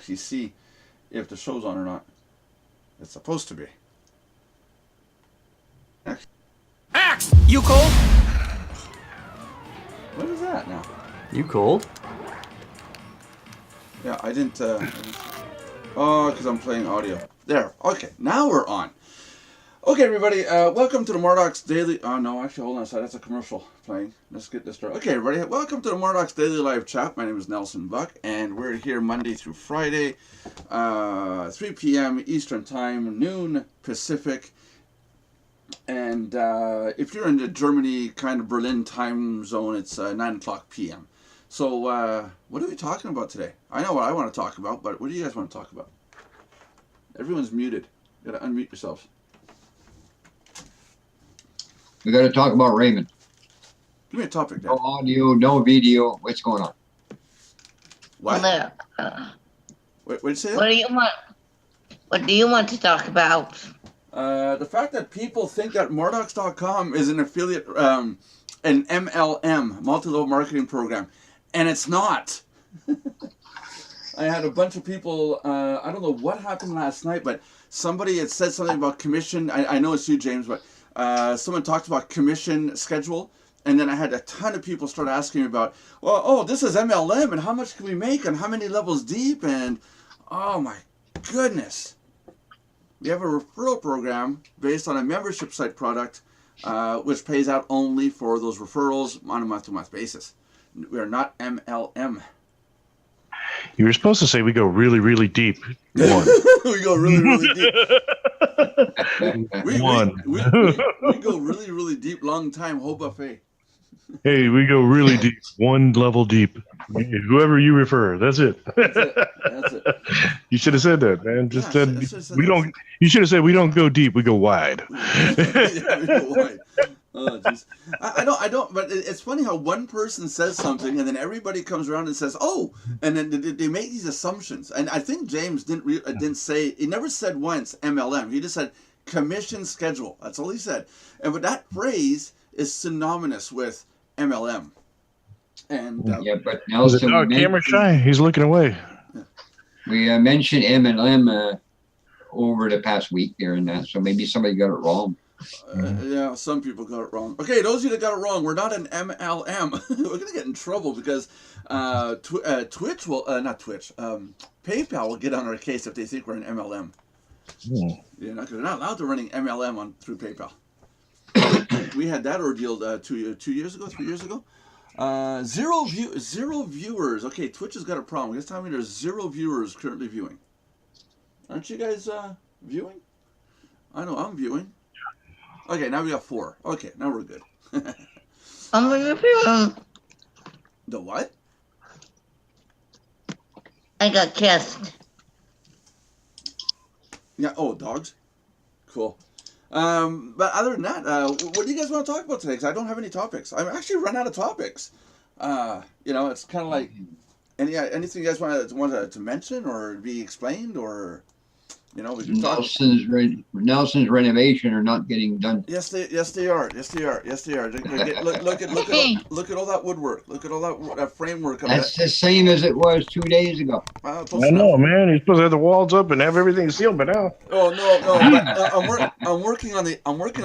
actually see if the show's on or not. It's supposed to be. Axe! You cold? What is that now? You cold? Yeah, I didn't. Oh, because I'm playing audio. There. Okay, now we're on. Okay, everybody. Welcome to the Mardox Daily. Oh no, actually, hold on a second. That's a commercial playing. Let's get this started. Okay, everybody. Welcome to the Mardox Daily Live Chat. My name is Nelson Buck, and we're here Monday through Friday, 3 p.m. Eastern Time, noon Pacific. And if you're in the Germany kind of Berlin time zone, it's 9 o'clock p.m. So what are we talking about today? I know what I want to talk about, but what do you guys want to talk about? Everyone's muted. You gotta unmute yourselves. We got to talk about Raymond. Give me a topic, Dan. No audio, no video. What's going on? What? Wait, did you say that? What do you want? What do you want to talk about? The fact that people think that Mardox.com is an affiliate, an MLM, multi-level marketing program, and it's not. I had a bunch of people, I don't know what happened last night, but somebody had said something about commission. I know it's you, James, but someone talked about commission schedule, and then I had a ton of people start asking me about, well, oh, this is MLM, and how much can we make, and how many levels deep, and oh my goodness. We have a referral program based on a membership site product, which pays out only for those referrals on a month-to-month basis. We are not MLM. You were supposed to say we go really, really deep. One. We go really, really deep. We go really, really deep, long time, whole buffet. Hey, we go really deep. One level deep. Whoever you refer, that's it. That's it. You should have said that, man. Just said we don't. You should have said we don't go deep. We go wide. Yeah, we go wide. Oh, jeez. I don't. But it's funny how one person says something and then everybody comes around and says, "Oh," and then they make these assumptions. And I think James didn't say. He never said once MLM. He just said commission schedule. That's all he said. But that phrase is synonymous with MLM. And Yeah, but Was it Nelson, camera shy? He's looking away. we mentioned MLM over the past week here and that, so maybe somebody got it wrong. Yeah, some people got it wrong. Okay, those of you that got it wrong, we're not an MLM. We're gonna get in trouble because Twitch will not Twitch. PayPal will get on our case if they think we're an MLM. Yeah, they're not allowed to running MLM through PayPal. We had that ordeal 3 years ago. Zero viewers. Okay, Twitch has got a problem. It's telling me there's 0 viewers currently viewing. Aren't you guys viewing? I know I'm viewing. Okay, now we got 4. Okay, now we're good. I'm gonna feel. The what? I got kissed. Yeah. Oh, dogs. Cool. But other than that, what do you guys want to talk about today? Because I don't have any topics. I've actually run out of topics. It's kind of like anything you guys want to mention or be explained, or we can talk. Nelson's renovation are not getting done. Yes, they are. Look at all that woodwork. Look at all that framework. That's the same as it was 2 days ago. I know, man. You're supposed to have the walls up and have everything sealed by now. Oh no! I'm working on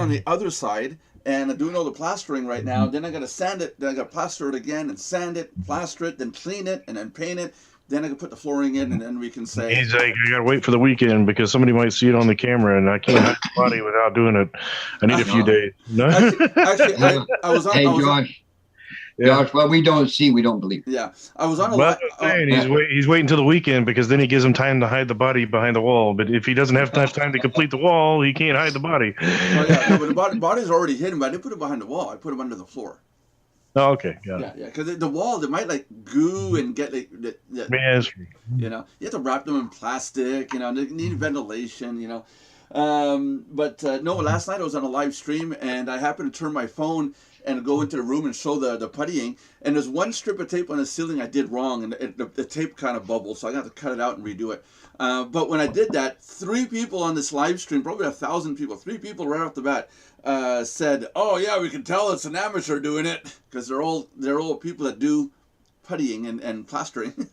the other side, and I'm doing all the plastering right now. Then I got to sand it. Then I got to plaster it again, and sand it, plaster it, then clean it, and then paint it. Then I can put the flooring in, and then we can say. He's like, I gotta wait for the weekend because somebody might see it on the camera, and I can't hide the body without doing it. I need a few days. No? Actually, I was on. Hey, Josh. Josh, what we don't see, we don't believe. Yeah, I was on a. Well, he's waiting until the weekend because then he gives him time to hide the body behind the wall. But if he doesn't have enough time to complete the wall, he can't hide the body. Oh yeah, no, but the body's already hidden. But I didn't put it behind the wall. I put it under the floor. Oh, okay, got it. Yeah, because the wall, they might like goo and get like, you have to wrap them in plastic. They need ventilation. But no, last night I was on a live stream and I happened to turn my phone and go into the room and show the puttying. And there's one strip of tape on the ceiling I did wrong, and the tape kind of bubbled, so I got to cut it out and redo it. But when I did that, 3 people on this live stream, probably 1,000 people, 3 people right off the bat said, "Oh yeah, we can tell it's an amateur doing it," because they're all people that do puttying and plastering.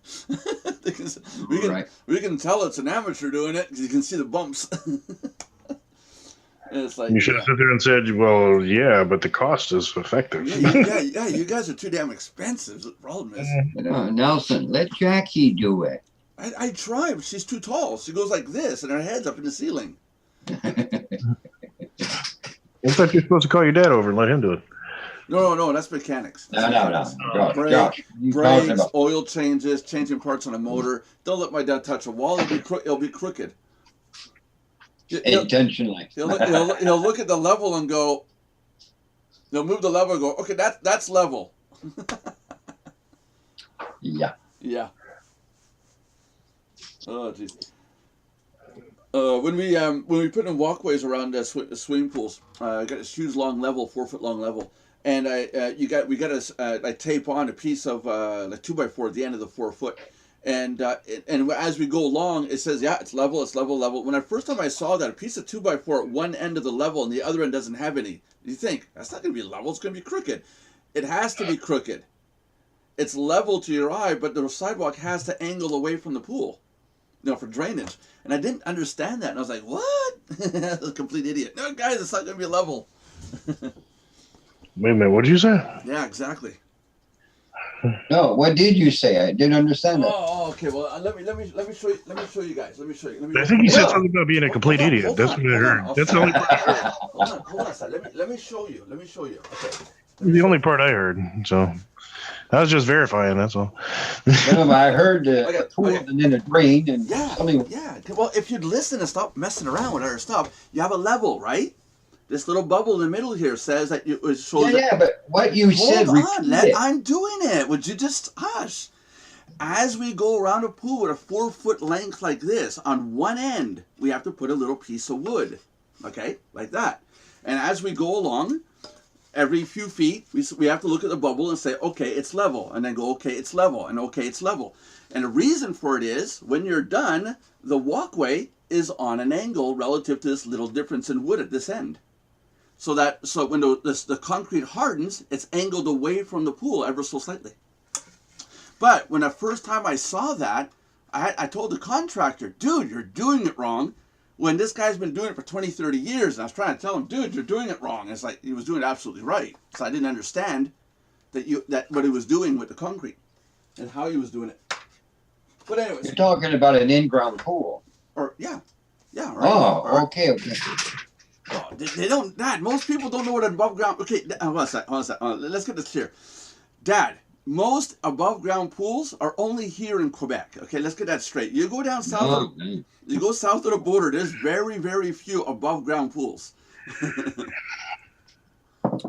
Because Right. we can tell it's an amateur doing it because you can see the bumps. And it's like, You should have sit there and said, "Well, yeah, but the cost is effective." yeah, you guys are too damn expensive. The problem is, Nelson, let Jackie do it. I try, but she's too tall. She goes like this, and her head's up in the ceiling. I thought you were supposed to call your dad over and let him do it. No, that's mechanics. No. Josh, Brake, Josh, you talking brakes, about? oil changes, changing parts on a motor. Don't let my dad touch a wall. It'll be crooked. He'll Intentionally. he'll look at the level and go. He'll move the level and go. Okay, that's level. Yeah. Yeah. Oh jeez. When we put in walkways around swimming pools, I got this huge long level, 4 foot long level, and we got to tape on a piece of like 2x4 at the end of the 4 foot, and as we go along, it says it's level. When I first time I saw that, a piece of 2x4 at one end of the level and the other end doesn't have any, you think that's not going to be level, it's going to be crooked. It has to be crooked. It's level to your eye, but the sidewalk has to angle away from the pool, for drainage. And I didn't understand that, and I was like, what? I was a complete idiot. No, guys, it's not going to be level. Wait a minute, what did you say? Yeah, exactly. No, what did you say? I didn't understand that. Oh, okay. Well, let me show you. Let me show you guys. Let me show you. I think he said Yeah. something about being a complete idiot. Hold That's on, what I hold heard. on. That's the only part I heard. Hold on a second. Let me show you. Okay. The only part I heard. So I was just verifying. That's all. No, I heard Okay, a pool okay. and then a drain and Yeah, something. yeah. Well, if you'd listen and stop messing around with our stuff, you have a level, right? This little bubble in the middle here says that it shows. Yeah, but what you said, Hold on, repeat it. I'm doing it. Would you just hush? As we go around a pool with a 4 foot length like this, on one end, we have to put a little piece of wood. Okay? Like that. And as we go along, every few feet, we have to look at the bubble and say, okay, it's level. And then go, okay, it's level. And okay, it's level. And the reason for it is, when you're done, the walkway is on an angle relative to this little difference in wood at this end. So when the concrete hardens, it's angled away from the pool ever so slightly. But when the first time I saw that, I told the contractor, dude, you're doing it wrong. When this guy's been doing it for 20, 30 years, and I was trying to tell him, dude, you're doing it wrong. And it's like he was doing it absolutely right. So I didn't understand that what he was doing with the concrete and how he was doing it. But anyways, You're talking about an in-ground pool. yeah, right. Oh, okay. Oh, they don't, Dad, most people don't know what an above ground, okay, hold on a sec, let's get this clear. Dad, most above ground pools are only here in Quebec. Okay, let's get that straight. You go down south, you go south of the border, there's very, very few above ground pools.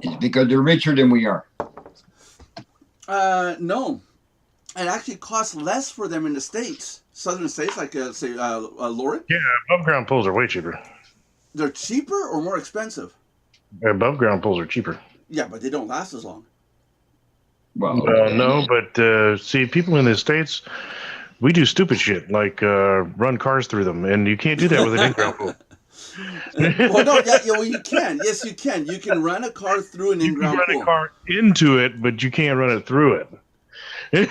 It's because they're richer than we are. No. It actually costs less for them in the States, southern states, like, say, Lauren. Yeah, above ground pools are way cheaper. They're cheaper or more expensive? Above ground pools are cheaper. Yeah, but they don't last as long. Well, No, but see, people in the States, we do stupid shit like run cars through them, and you can't do that with an in-ground pool. Well, no, well, you can. Yes, you can. You can run a car through an You can in-ground run pool. a car into it, but you can't run it through it. Yeah.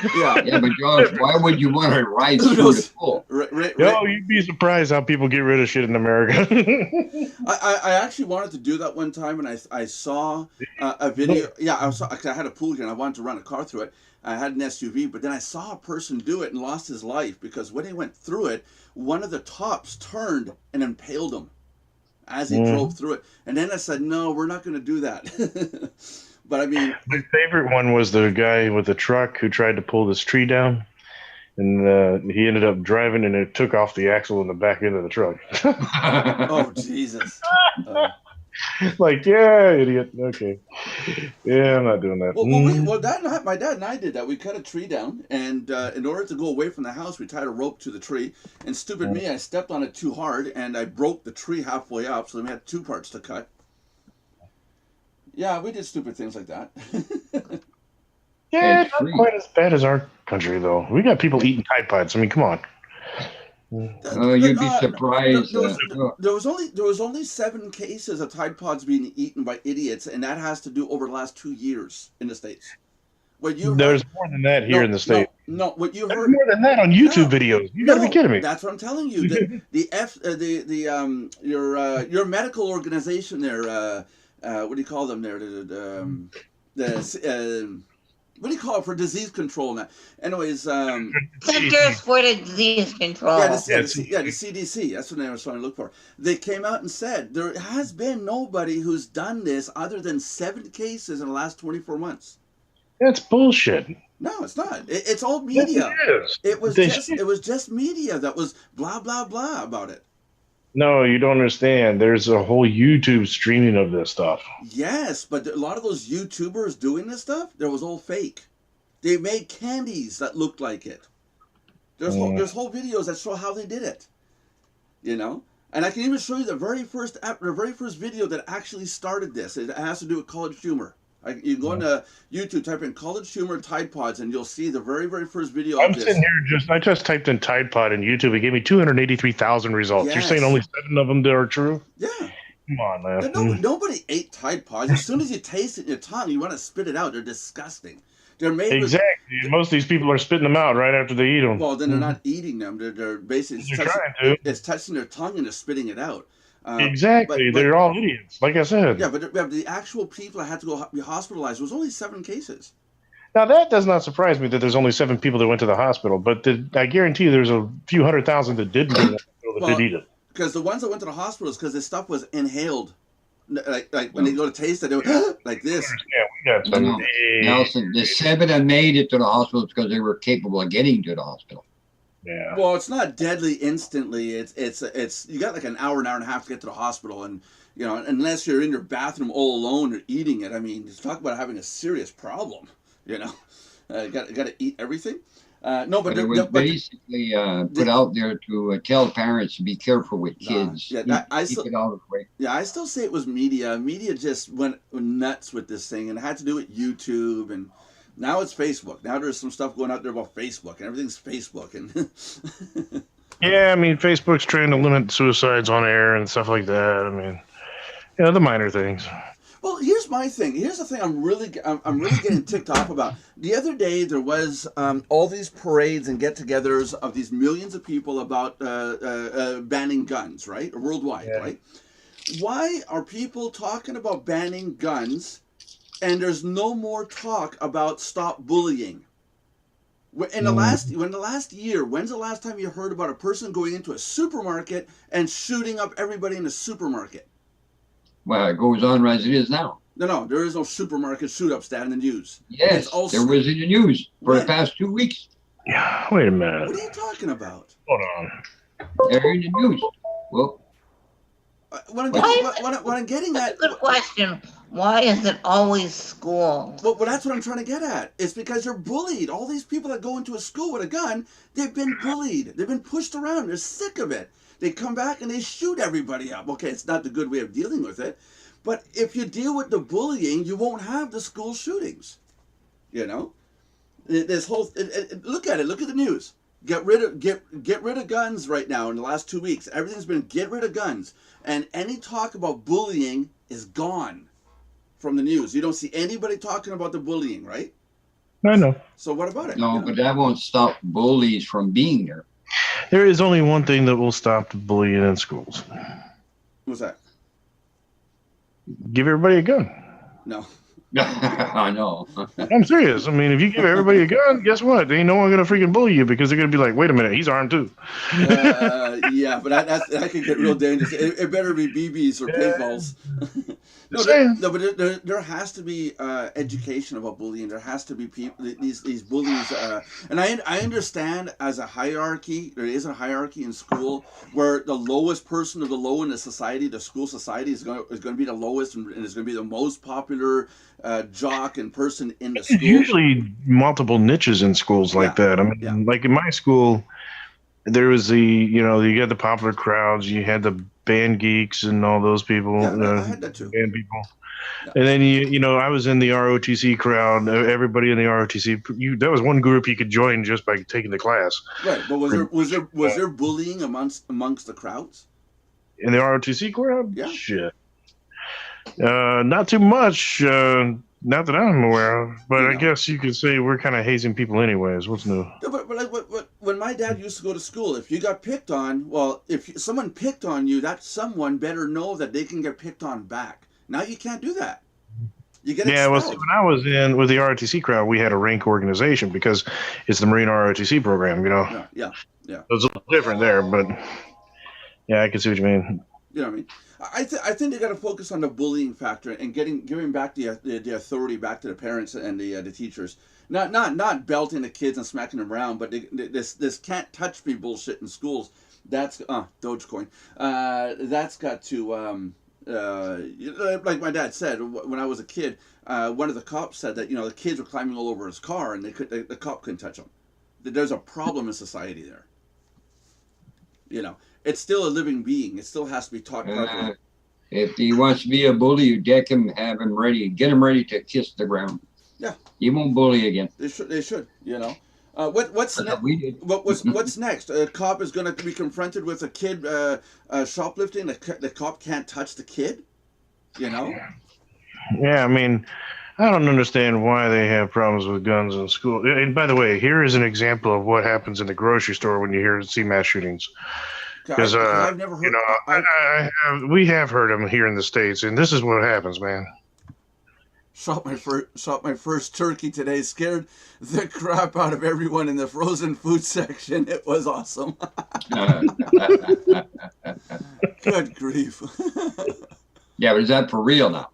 yeah, but Josh, why would you want to ride through the pool? Oh, you'd be surprised how people get rid of shit in America. I actually wanted to do that one time, and I saw a video. Yeah, I had a pool here, and I wanted to run a car through it. I had an SUV, but then I saw a person do it and lost his life because when he went through it, one of the tops turned and impaled him as he drove through it. And then I said, no, we're not going to do that. But I mean, my favorite one was the guy with the truck who tried to pull this tree down, and he ended up driving, and it took off the axle in the back end of the truck. oh Jesus! Like, yeah, idiot. Okay, yeah, I'm not doing that. My dad and I did that. We cut a tree down, and in order to go away from the house, we tied a rope to the tree. And stupid me, I stepped on it too hard, and I broke the tree halfway up. So then we had two parts to cut. Yeah, we did stupid things like that. Yeah, not quite as bad as our country, though. We got people eating Tide Pods. I mean, come on. You'd be surprised. There was only 7 cases of Tide Pods being eaten by idiots, and that has to do over the last 2 years in the States. What you There's heard? more than that here in the state. No. What you There's heard? more than that on YouTube No, videos. You gotta be kidding me. That's what I'm telling you. Your medical organization there. What do you call them there? What do you call it for disease control now? Anyways, Centers for Disease Control. the CDC. That's what I was trying to look for. They came out and said there has been nobody who's done this other than 7 cases in the last 24 months. That's bullshit. No, it's not. It's all media. Yes, it is. It was just media that was blah blah blah about it. No, you don't understand. There's a whole YouTube streaming of this stuff. Yes, but a lot of those YouTubers doing this stuff, there was all fake. They made candies that looked like it. There's whole videos that show how they did it. You know, and I can even show you the very first video that actually started this. It has to do with College Humor. You go into YouTube, type in College Humor Tide Pods, and you'll see the very, very first video I'm of this. sitting here I just typed in Tide Pod in YouTube. It gave me 283,000 results. Yes. You're saying only 7 of them are true? Yeah. Come on, man. Nobody ate Tide Pods. As soon as you taste it in your tongue, you want to spit it out. They're disgusting. They're made Exactly. Most of these people are spitting them out right after they eat them. Well, then they're not eating them. They're basically it's touching their tongue and they're spitting it out. Exactly. They're all idiots, like I said. Yeah, but the actual people that had to go be hospitalized was only 7 cases. Now, that does not surprise me that there's only 7 people that went to the hospital, but I guarantee you there's a few 100,000 that didn't go to the hospital that did eat it. Because the ones that went to the hospital is because this stuff was inhaled. Like when they go to taste it, they were like this. Nelson, the 7 that made it to the hospital because they were capable of getting to the hospital. Yeah. Well, it's not deadly instantly. It's you got like an hour and a half to get to the hospital, and you know, unless you're in your bathroom all alone or eating it, I mean, just talk about having a serious problem. You know, got to eat everything. No, but it was basically put out there to tell parents to be careful with kids. Yeah, keep it out of the way. Yeah, I still say it was media. Media just went nuts with this thing, and it had to do with YouTube, and now it's Facebook. Now there's some stuff going out there about Facebook, and everything's Facebook. And yeah, I mean, Facebook's trying to limit suicides on air and stuff like that. I mean, the minor things. Well, here's my thing. Here's the thing I'm really getting ticked off about. The other day there was all these parades and get-togethers of these millions of people about banning guns, right? Worldwide, right? Why are people talking about banning guns and there's no more talk about stop bullying? In the last year, when's the last time you heard about a person going into a supermarket and shooting up everybody in the supermarket? Well, it goes on as it is now. No, there is no supermarket shoot-ups down in the news. Yes, there was in the news for the past 2 weeks. Yeah, wait a minute. What are you talking about? Hold on. They're in the news. Well, what I'm getting That's at. a good question. Why is it always school? Well, that's what I'm trying to get at. It's because they're bullied. All these people that go into a school with a gun, they've been bullied. They've been pushed around. They're sick of it. They come back and they shoot everybody up. Okay, it's not the good way of dealing with it. But if you deal with the bullying, you won't have the school shootings. You know? This whole... look at it. Look at the news. Get rid of guns right now in the last 2 weeks. Everything's been get rid of guns. And any talk about bullying is gone from the news. You don't see anybody talking about the bullying, right? I know. So what about it? No, but that won't stop bullies from being there. There is only one thing that will stop the bullying in schools. What's that? Give everybody a gun. No. I know. I'm serious. I mean, if you give everybody a gun, guess what? They ain't no one gonna freaking bully you because they're gonna be like, "Wait a minute, he's armed too." Yeah, but that could get real dangerous. It better be BBs or paintballs. But there has to be education about bullying. There has to be people, these bullies, and I understand as a hierarchy. There is a hierarchy in school where the lowest person of the low in the society, the school society, is going to be the lowest and is going to be the most popular jock and person in the school. There's usually multiple niches in schools like that. I mean, like in my school, there was you had the popular crowds, you had the band geeks and all those people. Yeah, I had that too. Band people. Yeah. And then I was in the ROTC crowd. Everybody in the ROTC, that was one group you could join just by taking the class. Right, but was there bullying amongst the crowds? In the ROTC crowd? Yeah. Shit. Not too much. Not that I'm aware of, but You I know. guess you could say we're kind of hazing people anyways. What's new? Yeah, but like when my dad used to go to school, if you got picked on, well, if someone picked on you, that someone better know that they can get picked on back. Now you can't do that. You get Yeah, well, see, expelled. when I was in with the ROTC crowd, we had a rank organization because it's the Marine ROTC program, you know. Yeah. So it's a little different there, but yeah, I can see what you mean. You know what I mean? I think they got to focus on the bullying factor and giving back the authority back to the parents and the teachers. Not belting the kids and smacking them around, but this can't touch me bullshit in schools. That's Dogecoin. That's got to like my dad said when I was a kid. One of the cops said that the kids were climbing all over his car and the cop couldn't touch them. There's a problem in society there. It's still a living being. It still has to be taught properly. If he wants to be a bully, you deck him, have him ready, get him ready to kiss the ground. Yeah. He won't bully again. They should. What's next? We did. What's next? A cop is going to be confronted with a kid shoplifting. The cop can't touch the kid. Yeah, I mean, I don't understand why they have problems with guns in school. And by the way, here is an example of what happens in the grocery store when you see mass shootings. Because I've never heard. we have heard them here in the States, and this is what happens, man. Shot my first turkey today. Scared the crap out of everyone in the frozen food section. It was awesome. Good grief. Yeah, but is that for real now?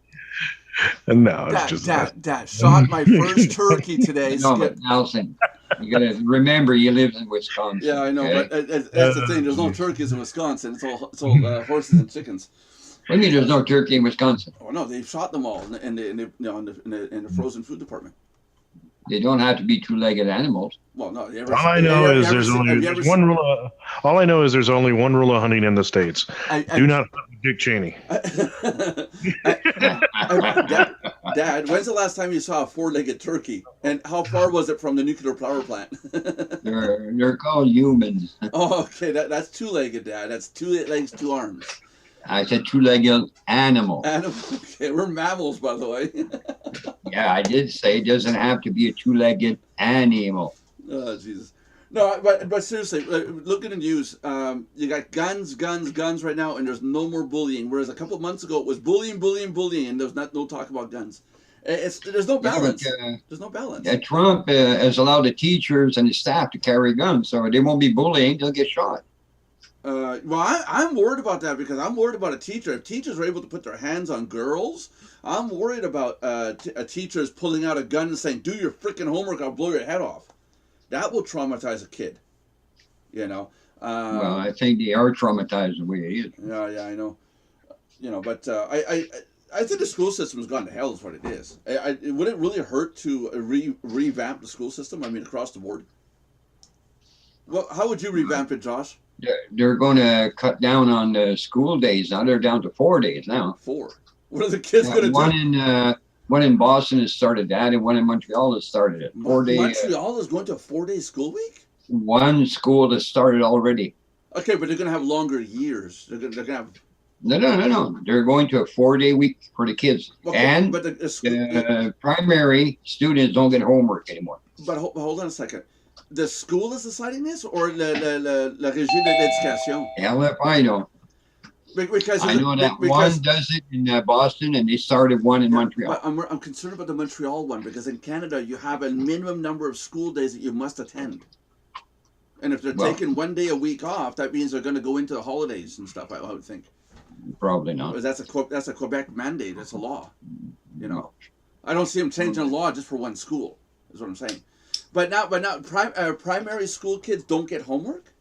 No, it's just Dad, shot my first turkey today. No, but Nelson, you got to remember you live in Wisconsin. Yeah, I know, okay? but that's the thing. There's no turkeys in Wisconsin. It's all horses and chickens. What do you mean there's no turkey in Wisconsin? Oh no, they've shot them all in the frozen food department. They don't have to be two-legged animals. Well, no. All I know is there's only one rule. All I know is there's only one rule of hunting in the States. Do not hunt with Dick Cheney. Dad, when's the last time you saw a four-legged turkey? And how far was it from the nuclear power plant? They're called humans. Oh, okay. That's two-legged, Dad. That's 2 legs, 2 arms. I said two-legged animal. Okay, we're mammals, by the way. Yeah, I did say it doesn't have to be a two-legged animal. Oh, Jesus. No, but seriously, look at the news. You got guns right now, and there's no more bullying. Whereas a couple of months ago, it was bullying, and there's no talk about guns. There's no balance. There's no balance. Trump has allowed the teachers and the staff to carry guns, so they won't be bullying. They'll get shot. Well, I'm worried about that because I'm worried about a teacher. If teachers are able to put their hands on girls, I'm worried about teachers pulling out a gun and saying, "Do your freaking homework, I'll blow your head off." That will traumatize a kid. Well, I think they are traumatized the way it is. Yeah, I know. But I think the school system has gone to hell. Is what it is. Would it really hurt to revamp the school system? I mean, across the board. Well, how would you revamp it, Josh? They're going to cut down on the school days now. They're down to 4 days now. 4. What are the kids going to do? One in Boston has started that, and one in Montreal has started it. 4 days. Montreal is going to a 4-day school week? One school has started already. Okay, but they're going to have longer years. They're going to have... No. They're going to a 4-day week for the kids. Okay, and but the primary students don't get homework anymore. But hold on a second. The school is deciding this, or la Régie de l'Éducation? Hell if I know. Because I know that one does it in Boston, and they started one in Montreal. But I'm concerned about the Montreal one, because in Canada, you have a minimum number of school days that you must attend. And if they're taking 1 day a week off, that means they're going to go into the holidays and stuff, I would think. Probably not. That's a Quebec mandate. That's a law. I don't see them changing the law just for one school, is what I'm saying. But now, primary school kids don't get homework?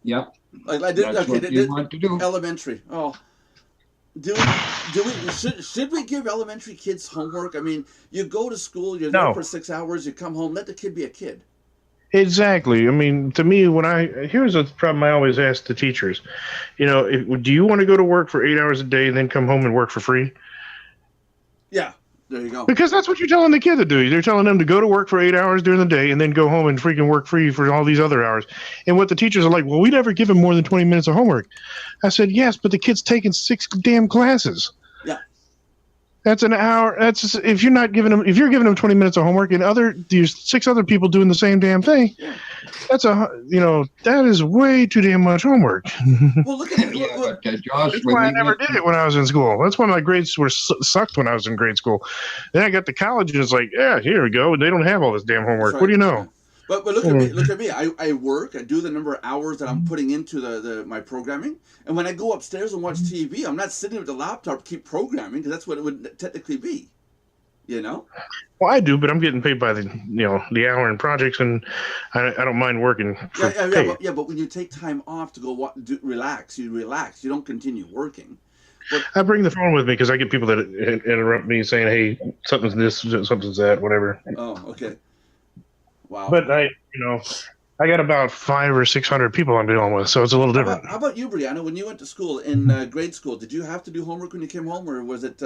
Yep. What you want to do. Elementary. Oh. Should we give elementary kids homework? I mean, you go to school, you're there for 6 hours, you come home, let the kid be a kid. Exactly. I mean, to me, here's a problem I always ask the teachers. Do you want to go to work for 8 hours a day and then come home and work for free? Yeah. There you go. Because that's what you're telling the kid to do. They're telling them to go to work for 8 hours during the day and then go home and freaking work free for all these other hours. And what the teachers are like, well, we never give them more than 20 minutes of homework. I said, yes, but the kid's taking 6 damn classes. Yeah. That's an hour. That's if you're giving them 20 minutes of homework and there's 6 other people doing the same damn thing. That is way too damn much homework. Well, look at Josh. That's why I never did it when I was in school. That's why my grades sucked when I was in grade school. Then I got to college and it's like, yeah, here we go. They don't have all this damn homework. Right. What do you know? But look at me. Look at me. I work. I do the number of hours that I'm putting into my programming. And when I go upstairs and watch TV, I'm not sitting with the laptop to keep programming because that's what it would technically be. You know. Well, I do, but I'm getting paid by the hour in projects, and I don't mind working. But when you take time off to go relax. You relax. You don't continue working. But I bring the phone with me because I get people that interrupt me saying, "Hey, something's this, something's that, whatever." Oh, okay. Wow. But I got about 500 or 600 people I'm dealing with, so it's a little different. How about you, Brianna? When you went to school in grade school, did you have to do homework when you came home, or was it?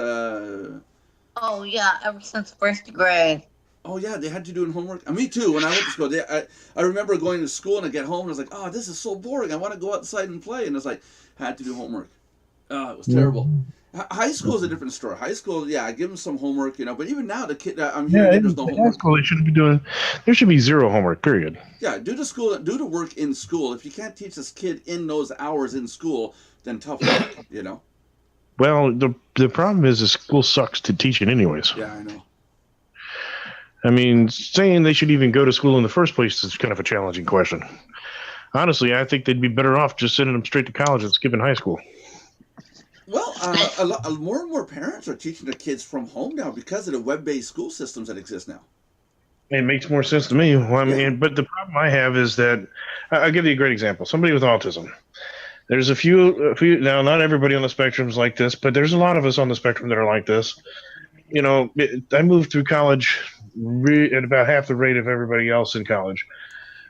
Oh yeah, ever since first grade. Oh yeah, they had to do homework. Me too. When I went to school, I remember going to school and I get home and I was like, "Oh, this is so boring. I want to go outside and play." And it's like, had to do homework. Oh, it was terrible. High school is a different story. High school, yeah, I give them some homework, But even now, the kid, I'm hearing there's no homework. High school, they shouldn't be doing. There should be zero homework. Period. Yeah, do the work in school. If you can't teach this kid in those hours in school, then tough luck, Well, the problem is the school sucks to teach it anyways. Yeah, I know. I mean, saying they should even go to school in the first place is kind of a challenging question. Honestly, I think they'd be better off just sending them straight to college and skipping high school. Well, more and more parents are teaching their kids from home now because of the web-based school systems that exist now. It makes more sense to me. Well, I mean, but the problem I have is that I'll give you a great example. Somebody with autism. There's a few now. Not everybody on the spectrum is like this, but there's a lot of us on the spectrum that are like this. I moved through college at about half the rate of everybody else in college.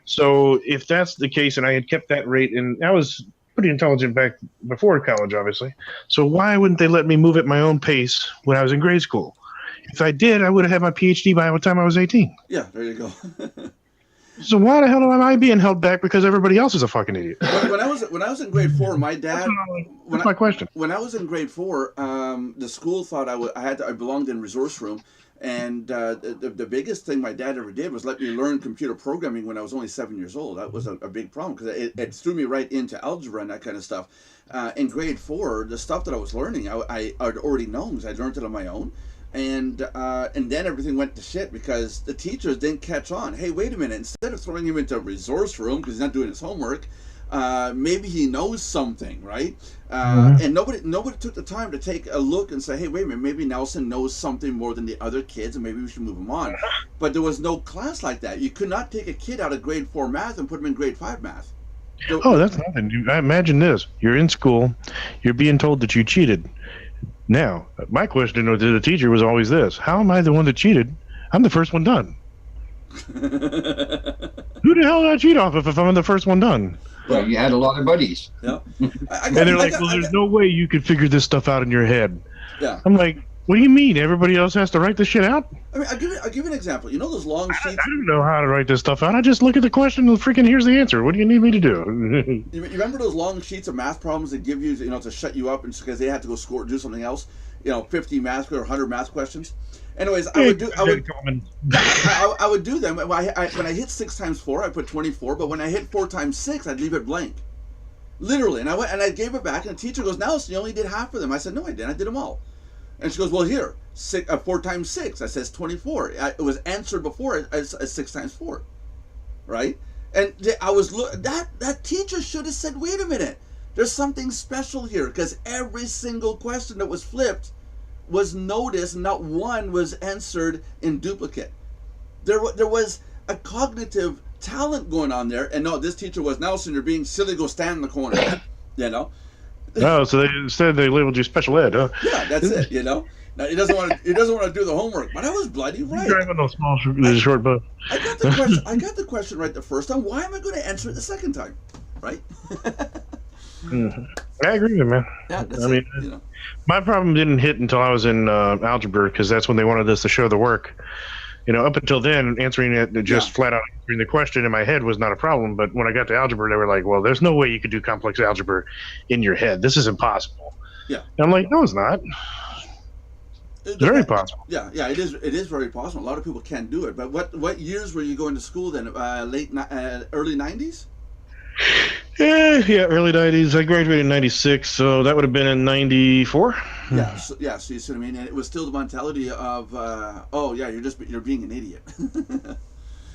So if that's the case, and I had kept that rate, and I was pretty intelligent back before college, obviously. So why wouldn't they let me move at my own pace when I was in grade school? If I did, I would have had my PhD by the time I was 18. Yeah, there you go. So why the hell am I being held back because everybody else is a fucking idiot? When I was in grade 4, my dad. That's my question. When I was in grade 4, the school thought I belonged in resource room, and the biggest thing my dad ever did was let me learn computer programming when I was only 7 years old. That was a big problem because it threw me right into algebra and that kind of stuff. In grade 4, the stuff that I was learning, I'd already known because I learned it on my own. And then everything went to shit because the teachers didn't catch on. Hey, wait a minute. Instead of throwing him into a resource room because he's not doing his homework, maybe he knows something, right? And nobody took the time to take a look and say, hey, wait a minute, maybe Nelson knows something more than the other kids and maybe we should move him on. But there was no class like that. You could not take a kid out of grade 4 math and put him in grade 5 math. That's nothing. I imagine this. You're in school. You're being told that you cheated. Now, my question to the teacher was always this. How am I the one that cheated? I'm the first one done. Who the hell did I cheat off if I'm the first one done? Well, you had a lot of buddies. Yeah. And they're like, there's no way you could figure this stuff out in your head. Yeah. I'm like, what do you mean? Everybody else has to write this shit out? I mean, I'll give you an example. You know those long sheets? I don't know how to write this stuff out. I just look at the question and freaking here's the answer. What do you need me to do? You remember those long sheets of math problems that give you, to shut you up because they had to go do something else? 50 math or 100 math questions. Anyways, I would do them. When I hit 6 times 4, I put 24. But when I hit 4 times 6, I'd leave it blank. Literally. And I gave it back. And the teacher goes, "Nelson, you only did half of them." I said, "No, I didn't. I did them all." And she goes, "Well, here, 4 times 6." I says 24. It was answered before as 6 times 4, right? And that teacher should have said, "Wait a minute, there's something special here," because every single question that was flipped was noticed, and not one was answered in duplicate. There was a cognitive talent going on there, and no, this teacher was, "Nelson, you're being silly. Go stand in the corner." Oh, so they labeled you special ed, huh? Yeah, that's it. Now he doesn't want to do the homework, but I was bloody right. You're driving those small short bus. I got the question right the first time. Why am I going to answer it the second time? Right? I agree with you, man. Yeah, my problem didn't hit until I was in algebra because that's when they wanted us to show the work. Up until then, answering it just flat out answering the question in my head was not a problem. But when I got to algebra, they were like, "Well, there's no way you could do complex algebra in your head. This is impossible." Yeah. And I'm like, "No, it's not." It's very possible. Yeah, it is. It is very possible. A lot of people can't do it. But what years were you going to school then? Early 90s? Yeah, early 90s. I graduated in 96, so that would have been in 94. Yeah, so you see what I mean? And it was still the mentality of, oh yeah, you're being an idiot.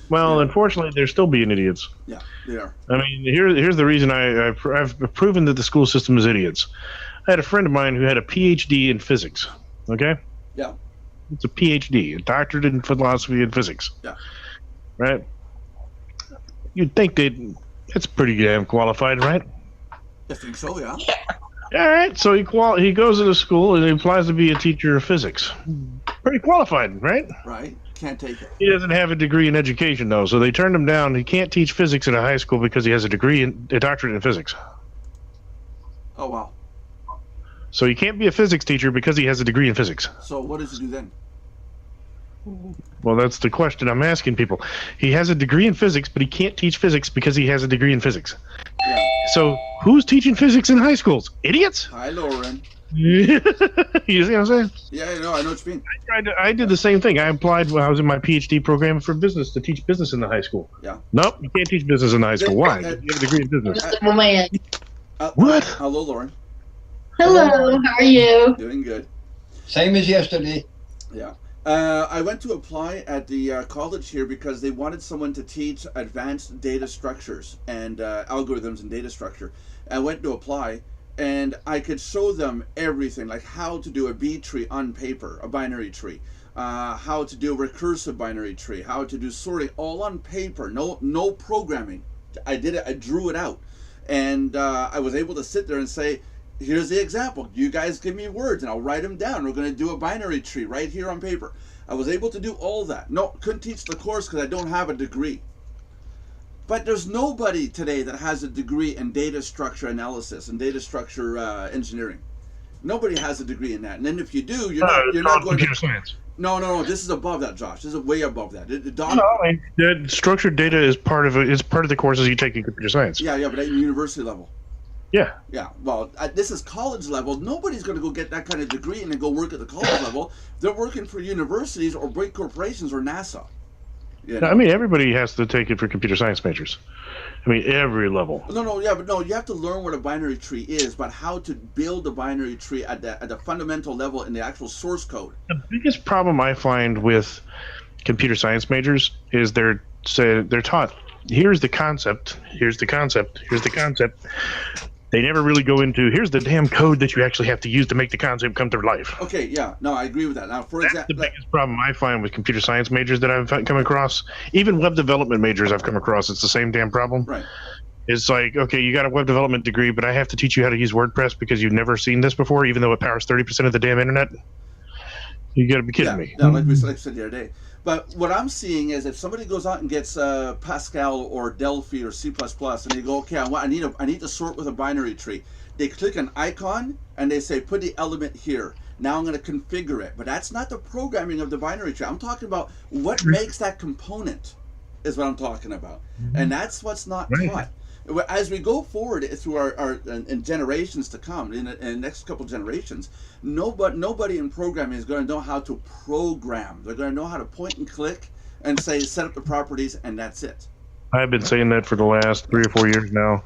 Well, unfortunately, they're still being idiots. Yeah, they are. I mean, here's the reason I've proven that the school system is idiots. I had a friend of mine who had a PhD in physics. Okay? Yeah. It's a PhD, a doctorate in philosophy and physics. Yeah. Right? You'd think it's pretty damn qualified, right? I think so, yeah. All right, so he goes into school and he applies to be a teacher of physics. Pretty qualified, right? Right. Can't take it. He doesn't have a degree in education, though, so they turned him down. He can't teach physics at a high school because he has a doctorate in physics. Oh, wow. So he can't be a physics teacher because he has a degree in physics. So what does he do then? Well, that's the question I'm asking people. He has a degree in physics, but he can't teach physics because he has a degree in physics. Yeah. So who's teaching physics in high schools? Idiots? Hi, Lauren. You see what I'm saying? Yeah, I know what you mean. I did the same thing. I applied when I was in my PhD program for business to teach business in the high school. Yeah. Nope, you can't teach business in the high school. Why? You have a degree in business. What? Hello, Lauren. Hello, how are you? Doing good. Same as yesterday. Yeah. I went to apply at the college here because they wanted someone to teach advanced data structures and algorithms and data structure. I went to apply, and I could show them everything, like how to do a B tree on paper, a binary tree, how to do a recursive binary tree, how to do sorting, all on paper, no programming. I did it, I drew it out, and I was able to sit there and say, here's the example. You guys give me words and I'll write them down. We're going to do a binary tree right here on paper. I was able to do all that. No, couldn't teach the course because I don't have a degree. But there's nobody today that has a degree in data structure analysis and data structure engineering. Nobody has a degree in that. And then if you do, you're not going computer to science. No. This is above that, Josh. This is way above that. Structured data is part of the courses you take in computer science. Yeah, but at university level. Yeah. Yeah. Well, this is college level. Nobody's going to go get that kind of degree and then go work at the college level. They're working for universities or big corporations or NASA. You know? I mean, everybody has to take it for computer science majors. I mean, every level. No, you have to learn what a binary tree is, but how to build a binary tree at the fundamental level in the actual source code. The biggest problem I find with computer science majors is they're taught, here's the concept. They never really go into, here's the damn code that you actually have to use to make the concept come to life. Okay, yeah, no, I agree with that. Now, for example, the biggest problem I find with computer science majors that I've come across, even web development majors I've come across, it's the same damn problem. Right. It's like, okay, you got a web development degree, but I have to teach you how to use WordPress because you've never seen this before, even though it powers 30% of the damn internet? You got to be kidding me. Yeah, like we said the other day. But what I'm seeing is if somebody goes out and gets Pascal or Delphi or C++, and they go, okay, I need to sort with a binary tree. They click an icon and they say, put the element here. Now I'm going to configure it. But that's not the programming of the binary tree. I'm talking about what makes that component is what I'm talking about. And that's what's not taught. As we go forward through our in generations to come, in the next couple generations, nobody in programming is going to know how to program. They're going to know how to point and click and say, set up the properties, and that's it. I've been saying that for the last 3 or 4 years now.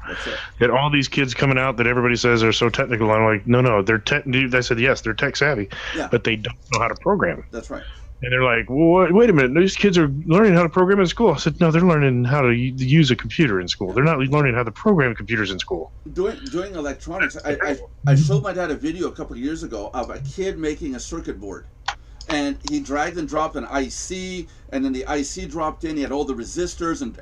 That all these kids coming out that everybody says are so technical, I'm like, no, they're I said, yes, they're tech savvy, but they don't know how to program. That's right. And they're like, well, wait a minute, these kids are learning how to program in school. I said, no, they're learning how to use a computer in school. They're not learning how to program computers in school. Doing electronics, I showed my dad a video a couple of years ago of a kid making a circuit board. And he dragged and dropped an IC, and then the IC dropped in. He had all the resistors and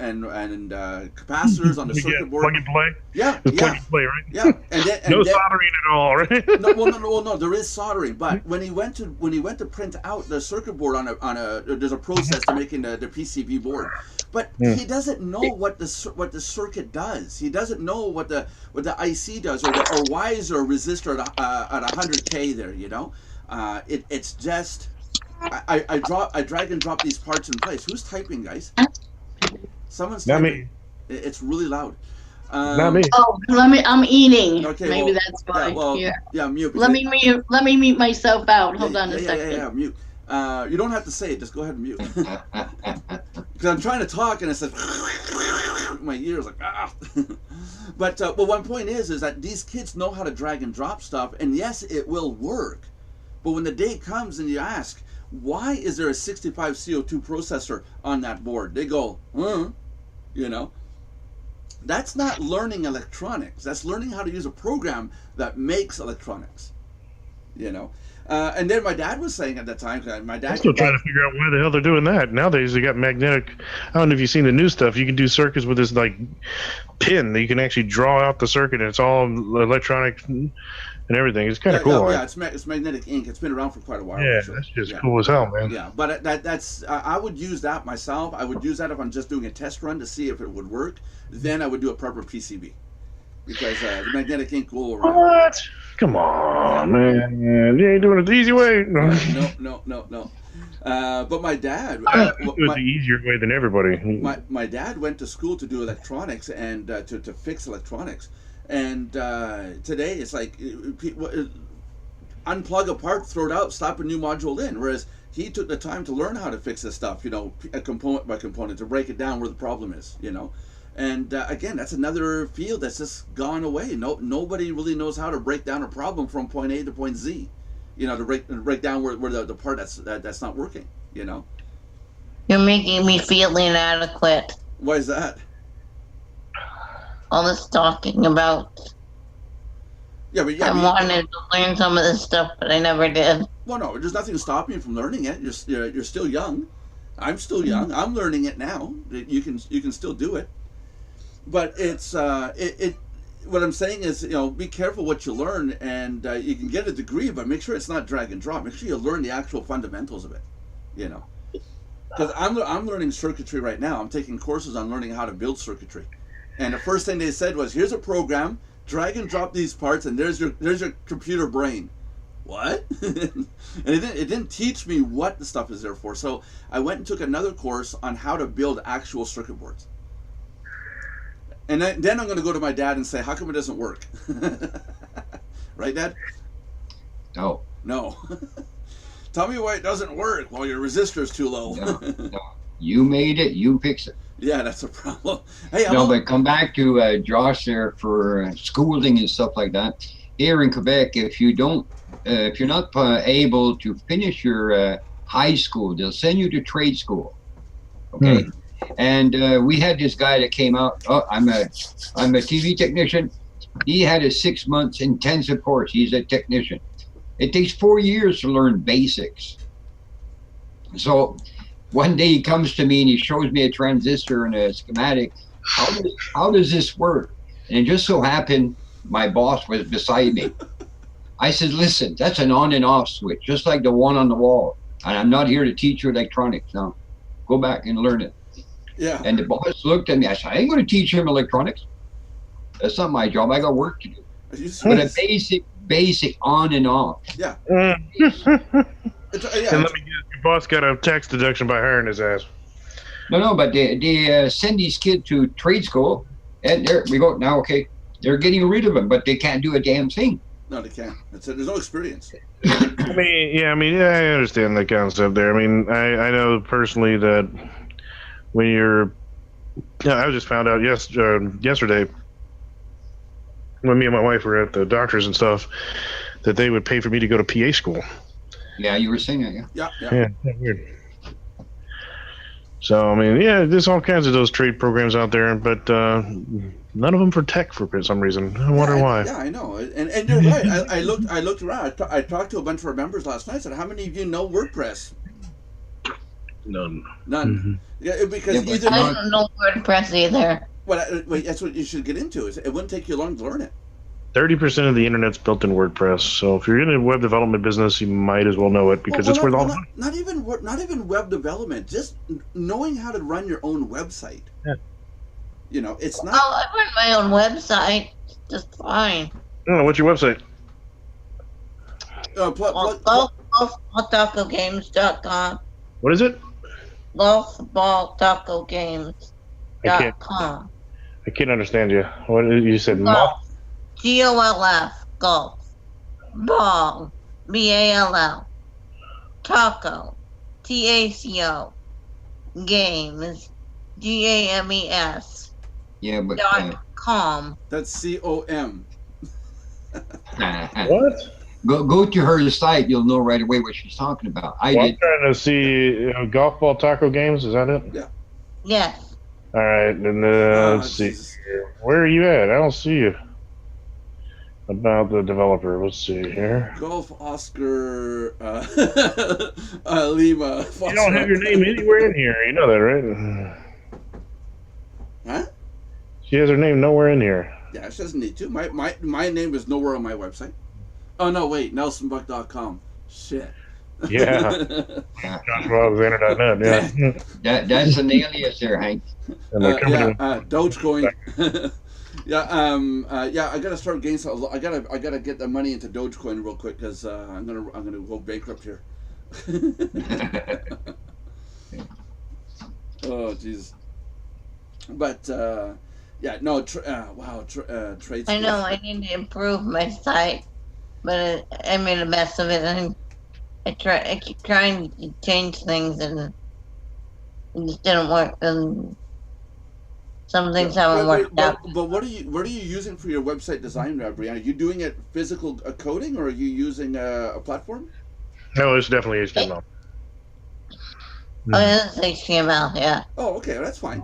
capacitors on the circuit board. Plug and play. Yeah, plug and play, right? Yeah, and soldering at all, right? No. There is soldering, but when he went to print out the circuit board there's a process to making the PCB board, but he doesn't know what the circuit does. He doesn't know what the IC does, or why is there a resistor at 100K there? You know, it's just. I drag and drop these parts in place. Who's typing, guys? Someone's typing. Not me. It's really loud. Not me. Oh, I'm eating. Okay, Maybe well, that's why. mute. Let me mute myself out. Hold on a second. Yeah, mute. You don't have to say it. Just go ahead and mute. Because I'm trying to talk and it's like my ears like ah. But one point is that these kids know how to drag and drop stuff, and yes, it will work. But when the day comes and you ask, why is there a 65 CO2 processor on that board? They go, you know. That's not learning electronics. That's learning how to use a program that makes electronics. You know. And then my dad was saying at that time, my dad. I'm still trying to figure out why the hell they're doing that. Nowadays, they got magnetic. I don't know if you've seen the new stuff. You can do circuits with this like pin that you can actually draw out the circuit, and it's all electronic and everything. It's kind of cool. Yeah, it's magnetic ink. It's been around for quite a while. Yeah, that's just cool as hell, man. Yeah, but that's I would use that myself. I would use that if I'm just doing a test run to see if it would work. Then I would do a proper PCB. Because the magnetic ink will around. What? Come on, man. You ain't doing it the easy way. No. But my dad... do it the easier way than everybody. My dad went to school to do electronics and to fix electronics. And today it's like unplug a part, throw it out, slap a new module in. Whereas he took the time to learn how to fix this stuff, you know, a component by component, to break it down where the problem is, you know. And again, that's another field that's just gone away. Nobody really knows how to break down a problem from point A to point Z. You know, to break down where the part that's not working. You know. You're making me feel inadequate. Why is that? All this talking about. Yeah, but I wanted to learn some of this stuff, but I never did. Well, no, there's nothing stopping you from learning it. You're still young. I'm still young. I'm learning it now. You can still do it. But it's what I'm saying is, you know, be careful what you learn, and you can get a degree, but make sure it's not drag and drop. Make sure you learn the actual fundamentals of it, you know. Because I'm learning circuitry right now. I'm taking courses on learning how to build circuitry, and the first thing they said was, "Here's a program, drag and drop these parts, and there's your computer brain." What? And it didn't teach me what the stuff is there for. So I went and took another course on how to build actual circuit boards. And then I'm going to go to my dad and say, how come it doesn't work? Right, Dad? No. Tell me why it doesn't work. Well, your resistor's too low. No. You made it. You fix it. Yeah, that's a problem. Hey, but come back to Josh there for schooling and stuff like that. Here in Quebec, if you're not able to finish your high school, they'll send you to trade school. Okay. And we had this guy that came out. Oh, I'm a TV technician. He had a 6 months intensive course. He's a technician. It takes 4 years to learn basics. So one day he comes to me and he shows me a transistor and a schematic. How does this work? And it just so happened my boss was beside me. I said, listen, that's an on and off switch, just like the one on the wall. And I'm not here to teach you electronics. No, go back and learn it. Yeah. And the boss looked at me. I said, I ain't going to teach him electronics. That's not my job. I got work to do. But a basic on and off. Yeah. And let me guess, your boss got a tax deduction by hiring his ass. No, but they send these kids to trade school, and there we go. Now, okay, they're getting rid of them, but they can't do a damn thing. No, they can't. There's no experience. I understand the concept there. I mean, I know personally that when you're, I just found out yesterday when me and my wife were at the doctors and stuff that they would pay for me to go to PA school. Yeah, you were saying that, yeah. Yeah, weird. So, I mean, yeah, there's all kinds of those trade programs out there, but none of them for tech for some reason. I wonder why. Yeah, I know. And you're right. I looked around. I talked to a bunch of our members last night. I said, how many of you know WordPress? None. Mm-hmm. Yeah, because I don't know WordPress either. Well, that's what you should get into. It wouldn't take you long to learn it. 30% of the internet's built in WordPress. So if you're in a web development business, you might as well know it because it's where all. Not even web development. Just knowing how to run your own website. Yeah. You know, it's not. Oh, I run my own website just fine. Oh, what's your website? Golfballtacogames.com. What is it? Golfballtacogames.com. I can't understand you. What you said? Moth? GOLF, golf. Ball, BALL. Taco, TACO. Games, GAMES. Yeah, but .com. That's COM. What? go to her site. You'll know right away what she's talking about. I'm trying to see golf ball taco games. Is that it? Yeah. Yes. All right, and let's see. Jesus. Where are you at? I don't see you. About the developer. Let's see here. Golf Oscar Lima. You don't have your name anywhere in here. You know that, right? Huh? She has her name nowhere in here. Yeah, she doesn't need to. My name is nowhere on my website. Oh no, wait, NelsonBuck.com. Shit. Yeah. JoshuaAlexander.net. Yeah. That's an alias there, Hank. Dogecoin. Yeah, I gotta start getting some. I gotta get the money into Dogecoin real quick because I'm gonna go bankrupt here. Oh jeez. But yeah, no. Trades. I know I need to improve my site, but I made a mess of it, and I keep trying to change things, and it just didn't work. And some things haven't worked out. But what are you using for your website design, Brianna? Are you doing it physical coding, or are you using a platform? No, it's definitely HTML. Oh, yeah, it's HTML, yeah. Oh, okay, that's fine.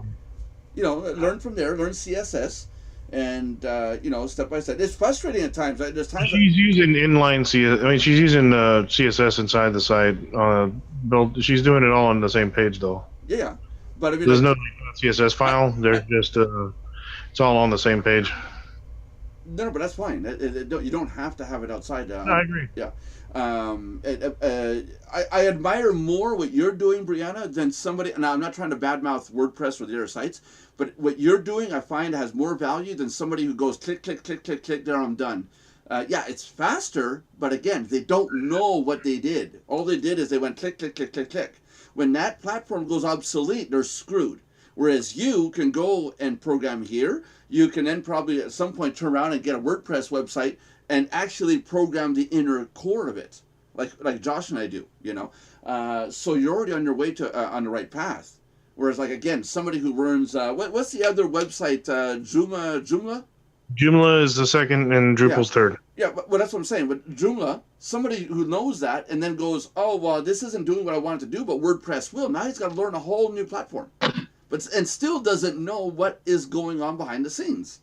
You know, learn from there, learn CSS, and you know, step by step. It's frustrating at times. There's times she's using inline CSS. I mean, she's using CSS inside the site. She's doing it all on the same page, though. Yeah, but I mean, there's no CSS file. They're just it's all on the same page. No, but that's fine. You don't have to have it outside. No, I agree. Yeah. I admire more what you're doing, Brianna, than somebody. Now, I'm not trying to badmouth WordPress or the other sites, but what you're doing, I find, has more value than somebody who goes click, click, click, click, click. There, I'm done. Yeah, it's faster, but again, they don't know what they did. All they did is they went click, click, click, click, click. When that platform goes obsolete, they're screwed. Whereas you can go and program here. You can then probably at some point turn around and get a WordPress website and actually program the inner core of it, like Josh and I do, you know. So you're already on your way to on the right path. Whereas, like again, somebody who learns what's the other website? Joomla. Joomla is the second, and Drupal's third. Yeah, but that's what I'm saying. But Joomla, somebody who knows that and then goes, oh well, this isn't doing what I want it to do, but WordPress will. Now he's got to learn a whole new platform, and still doesn't know what is going on behind the scenes.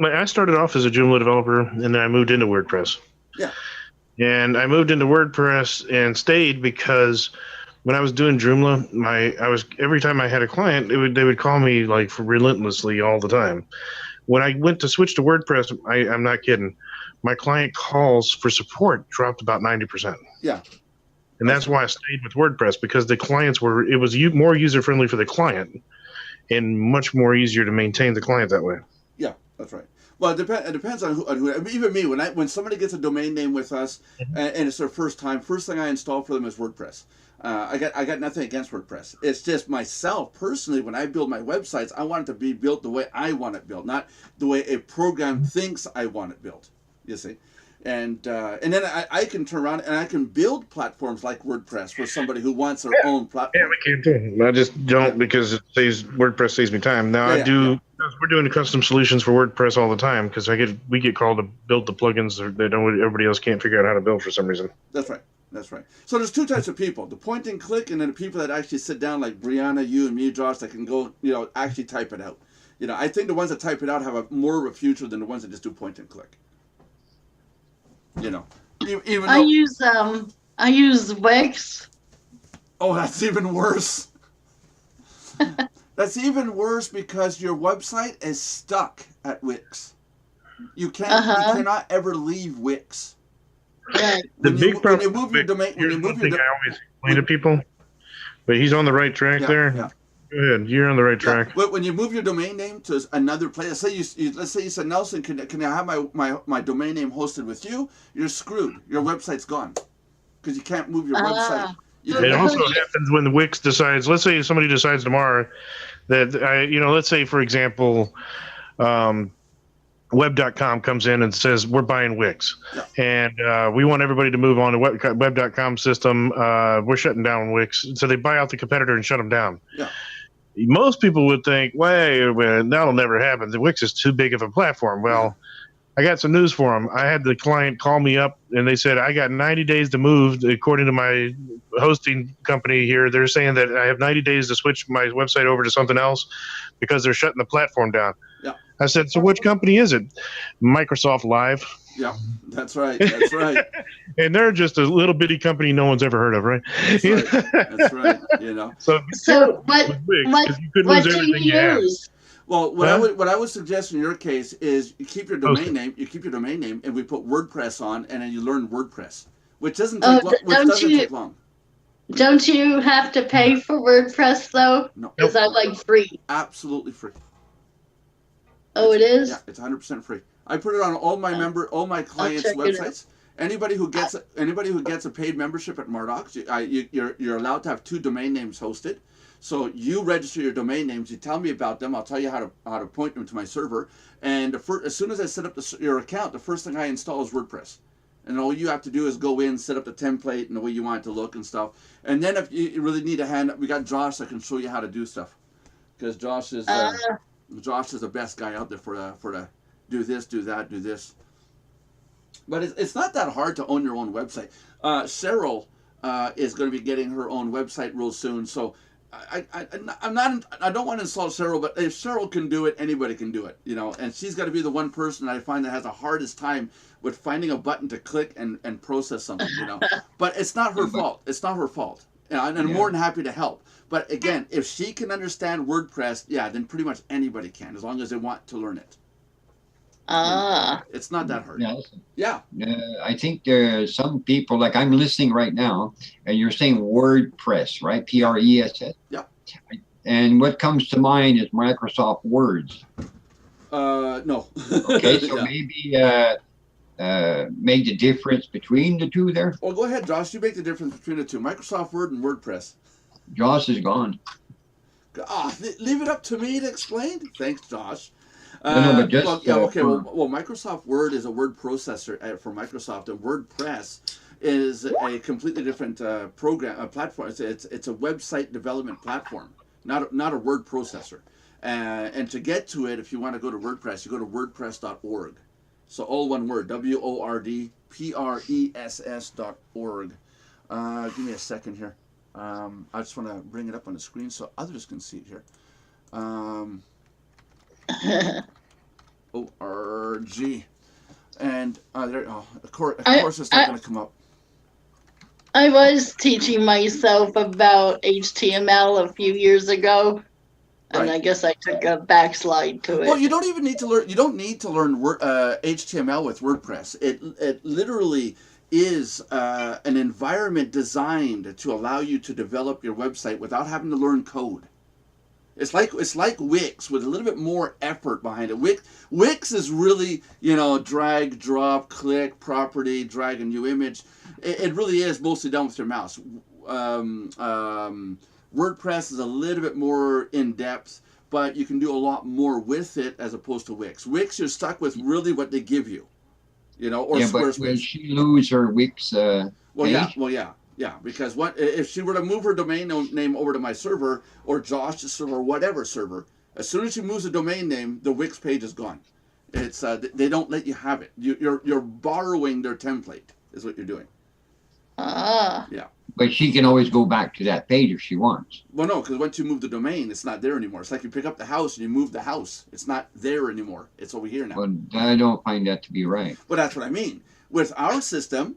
I started off as a Joomla developer, and then I moved into WordPress. Yeah. And I moved into WordPress and stayed because when I was doing Joomla, every time I had a client, they would call me like relentlessly all the time. When I went to switch to WordPress, I'm not kidding. My client calls for support dropped about 90%. Yeah. And that's why I stayed with WordPress, because the clients it was more user friendly for the client and much more easier to maintain the client that way. Yeah, that's right. Well, it depends on who. Even me, when somebody gets a domain name with us and it's their first time, first thing I install for them is WordPress. I got nothing against WordPress. It's just myself personally. When I build my websites, I want it to be built the way I want it built, not the way a program thinks I want it built. You see, and then I can turn around and I can build platforms like WordPress for somebody who wants their own platform. Yeah, we can too. I just don't because WordPress saves me time. Now I do. We're doing custom solutions for WordPress all the time because we get called to build the plugins that everybody else can't figure out how to build for some reason. That's right. That's right. So there's two types of people: the point and click, and then the people that actually sit down, like Brianna, you, and me, Josh, that can go, actually type it out. I think the ones that type it out have more of a future than the ones that just do point and click. Even I use Wix. Oh, that's even worse. That's even worse because your website is stuck at Wix. You cannot ever leave Wix. Right. When you move your domain, I always explain to people, but he's on the right track there. Yeah. Go ahead, you're on the right track. But when you move your domain name to another place, let's say you said, Nelson, can I have my domain name hosted with you? You're screwed. Your website's gone because you can't move your website. It also happens when the Wix decides. Let's say somebody decides tomorrow that let's say, for example, Web.com comes in and says, we're buying Wix. Yeah. And we want everybody to move on to Web.com system. We're shutting down Wix. So they buy out the competitor and shut them down. Yeah. Most people would think, wait a minute, that'll never happen. The Wix is too big of a platform. Well, I got some news for them. I had the client call me up, and they said, I got 90 days to move. According to my hosting company here, they're saying that I have 90 days to switch my website over to something else because they're shutting the platform down. Yeah. I said, so which company is it? Microsoft Live. Yeah, that's right. That's right. And they're just a little bitty company no one's ever heard of, right? That's right. That's right. You know. So what you could lose everything you have. Well, what I would suggest in your case is you keep your domain name. You keep your domain name, and we put WordPress on, and then you learn WordPress, which doesn't take long. Don't you have to pay for WordPress though? No. Is that like free? Absolutely free. Oh, it is? Yeah, it's 100% free. I put it on all my clients' websites. Anybody who gets a paid membership at Mardox, you're allowed to have 2 domain names hosted. So you register your domain names. You tell me about them. I'll tell you how to point them to my server. And as soon as I set up your account, the first thing I install is WordPress. And all you have to do is go in, set up the template and the way you want it to look and stuff. And then if you really need a hand, we got Josh that can show you how to do stuff. Because Josh is the best guy out there for the do this, do that, do this. But it's not that hard to own your own website. Cheryl is going to be getting her own website real soon. So I don't want to insult Cheryl, but if Cheryl can do it, anybody can do it, you know. And she's got to be the one person I find that has the hardest time with finding a button to click and process something, you know. But it's not her fault. It's not her fault. And I'm more than happy to help. But again, if she can understand WordPress, then pretty much anybody can, as long as they want to learn it. It's not that hard. Yeah. I think there are some people, like I'm listening right now, and you're saying WordPress, right? PRESS. Yeah. And what comes to mind is Microsoft Words. No. Okay, so maybe make the difference between the two there. Well, go ahead, Josh. You make the difference between the two: Microsoft Word and WordPress. Josh is gone. Leave it up to me to explain. Thanks, Josh. But just, Well, Microsoft Word is a word processor for Microsoft, and WordPress is a completely different platform. It's a website development platform, not a word processor. And to get to it, if you want to go to WordPress, you go to wordpress.org. So all one word, WORDPRESS.org. Give me a second here. I just want to bring it up on the screen so others can see it here. ORG. And of course it's not going to come up. I was teaching myself about HTML a few years ago, and I guess I took a backslide to it. Well, you don't even need to learn. You don't need to learn HTML with WordPress. It literally is an environment designed to allow you to develop your website without having to learn code. It's like Wix with a little bit more effort behind it. Wix is really, drag, drop, click, property, drag a new image. It really is mostly done with your mouse. WordPress is a little bit more in depth, but you can do a lot more with it as opposed to Wix. Wix, you're stuck with really what they give you, or Squarespace. But will she lose her Wix page? Yeah, because if she were to move her domain name over to my server or Josh's server or whatever server, as soon as she moves the domain name, the Wix page is gone. It's they don't let you have it. You're borrowing their template is what you're doing. Yeah. But she can always go back to that page if she wants. Well, no, because once you move the domain, it's not there anymore. It's like you pick up the house and you move the house. It's not there anymore. It's over here now. Well, I don't find that to be right. Well, that's what I mean. With our system,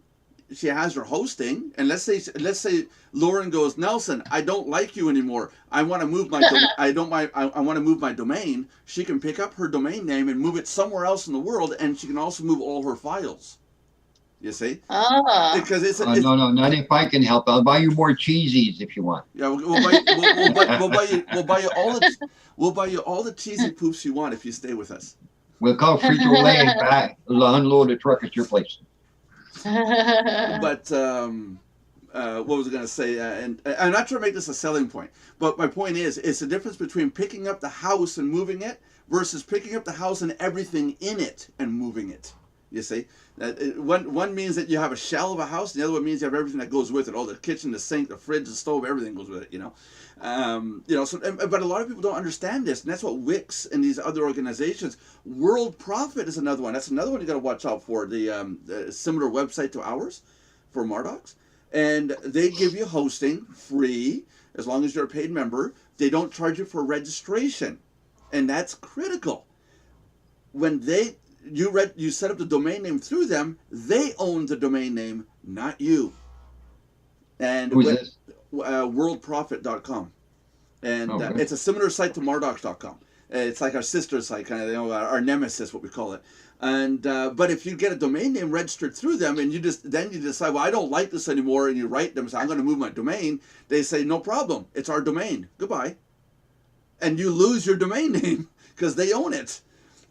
she has her hosting, and let's say Lauren goes, Nelson, I don't like you anymore. I want to move my I want to move my domain. She can pick up her domain name and move it somewhere else in the world, and she can also move all her files. You see? Because no, not if I can help. I'll buy you more cheesies if you want. Yeah, we'll buy you all the cheesy poops you want if you stay with us. We'll call Frito-Lay and unload a truck at your place. But what was I going to say? And I'm not trying to make this a selling point, but my point is, it's the difference between picking up the house and moving it versus picking up the house and everything in it and moving it. You see, one means that you have a shell of a house, and the other one means you have everything that goes with it. All the kitchen, the sink, the fridge, the stove, everything goes with it. So, but a lot of people don't understand this, and that's what Wix and these other organizations. World Profit is another one. That's another one you got to watch out for. The similar website to ours for Mardox, and they give you hosting free as long as you're a paid member. They don't charge you for registration, and that's critical. When you set up the domain name through them, they own the domain name, not you. And Who's this? worldprofit.com. And Okay. it's a similar site to mardox.com. It's like our sister site, kind of, our nemesis, what we call it. And but if you get a domain name registered through them, and you decide, well, I don't like this anymore, and you write them, say, I'm going to move my domain. They say, no problem, it's our domain. Goodbye. And you lose your domain name because they own it.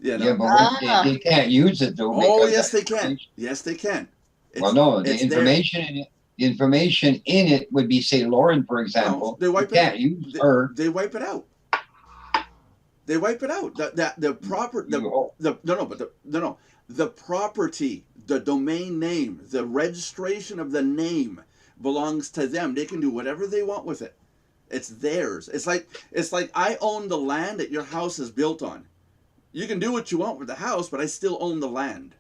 Yeah, but they can't use it though. Oh, yes, they can. Yes, they can. Well, no, the information in it would be, say, Lauren, for example. No, they wipe you can't use her. They wipe it out. They wipe it out. The property, the domain name, the registration of the name belongs to them. They can do whatever they want with it. It's theirs. It's like I own the land that your house is built on. You can do what you want with the house, but I still own the land.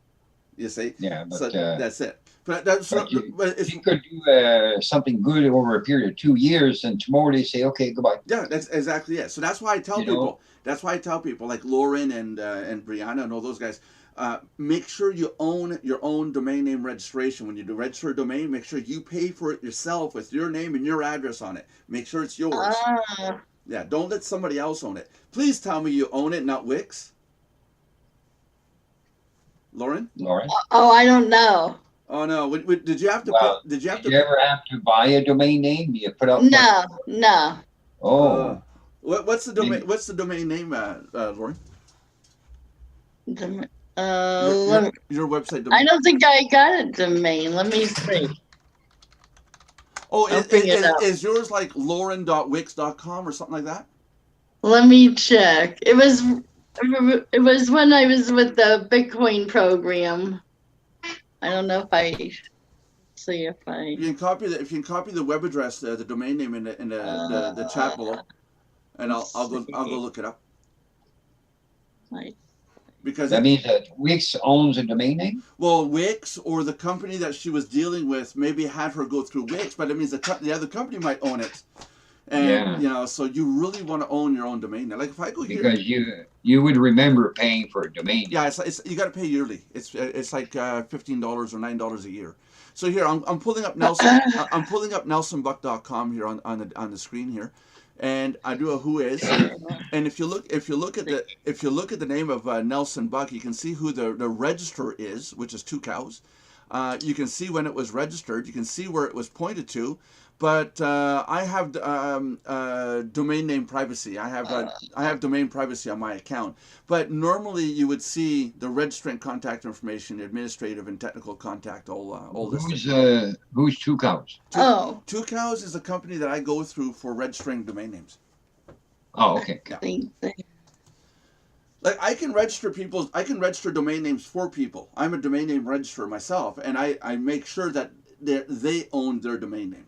You see? Yeah, but so that's it. But you could do something good over a period of 2 years, and tomorrow they say, "Okay, goodbye." Yeah, that's exactly it. So that's why I tell people. That's why I tell people like Lauren and Brianna and all those guys. Make sure you own your own domain name registration. When you do register a domain, make sure you pay for it yourself with your name and your address on it. Make sure it's yours. Yeah, don't let somebody else own it. Please tell me you own it, not Wix. Lauren? Oh, I don't know. Oh no! Did you have to? Well, did you ever have to buy a domain name? Do you put up? No. Oh. What's the domain? What's the domain name, Lauren? Your website domain. I don't think I got a domain. Let me see. Oh, is yours like lauren.wix.com or something like that? Let me check. It was when I was with the Bitcoin program. I don't know if I see if I. You can copy the web address, the domain name in the chat below, and I'll go look it up. Right. Because that means that Wix owns a domain name. Well, Wix or the company that she was dealing with maybe had her go through Wix, but it means the other company might own it. And so you really want to own your own domain name. Like if I go here, because you would remember paying for a domain. Yeah, it's you got to pay yearly. It's like $15 or $9 a year. So here I'm pulling up Nelson. I'm pulling up NelsonBuck.com here on the screen here, and I do a who is, and if you look at the name of Nelson Buck, you can see who the registrar is, which is 2 cows. You can see when it was registered. You can see where it was pointed to. But I have domain name privacy. I have domain privacy on my account. But normally you would see the registrant contact information, administrative and technical contact, all this. Who's 2 cows? 2 cows is a company that I go through for registering domain names. Oh, okay. Yeah. Like I can register domain names for people. I'm a domain name registrar myself, and I make sure that they own their domain name.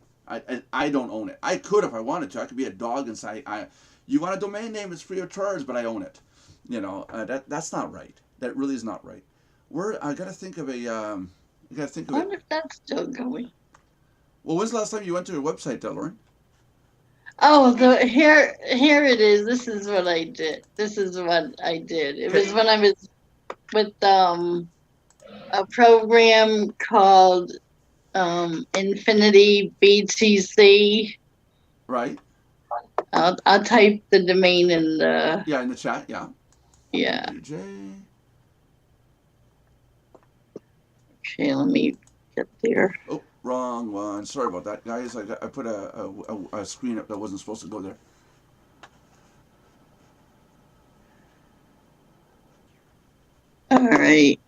I don't own it. I could if I wanted to. I could be a dog and say, you want a domain name, it's free of charge, but I own it. That's not right. That really is not right. I gotta think of a. I wonder if that's still going. Well, when's the last time you went to your website, Lauren? Oh, here it is. This is what I did. It was when I was with a program called Infinity BTC. Right. I'll type the domain in the. Yeah, in the chat. Yeah. Yeah. DJ. Okay, let me get there. Oh, wrong one. Sorry about that, guys. I put a screen up that wasn't supposed to go there. All right.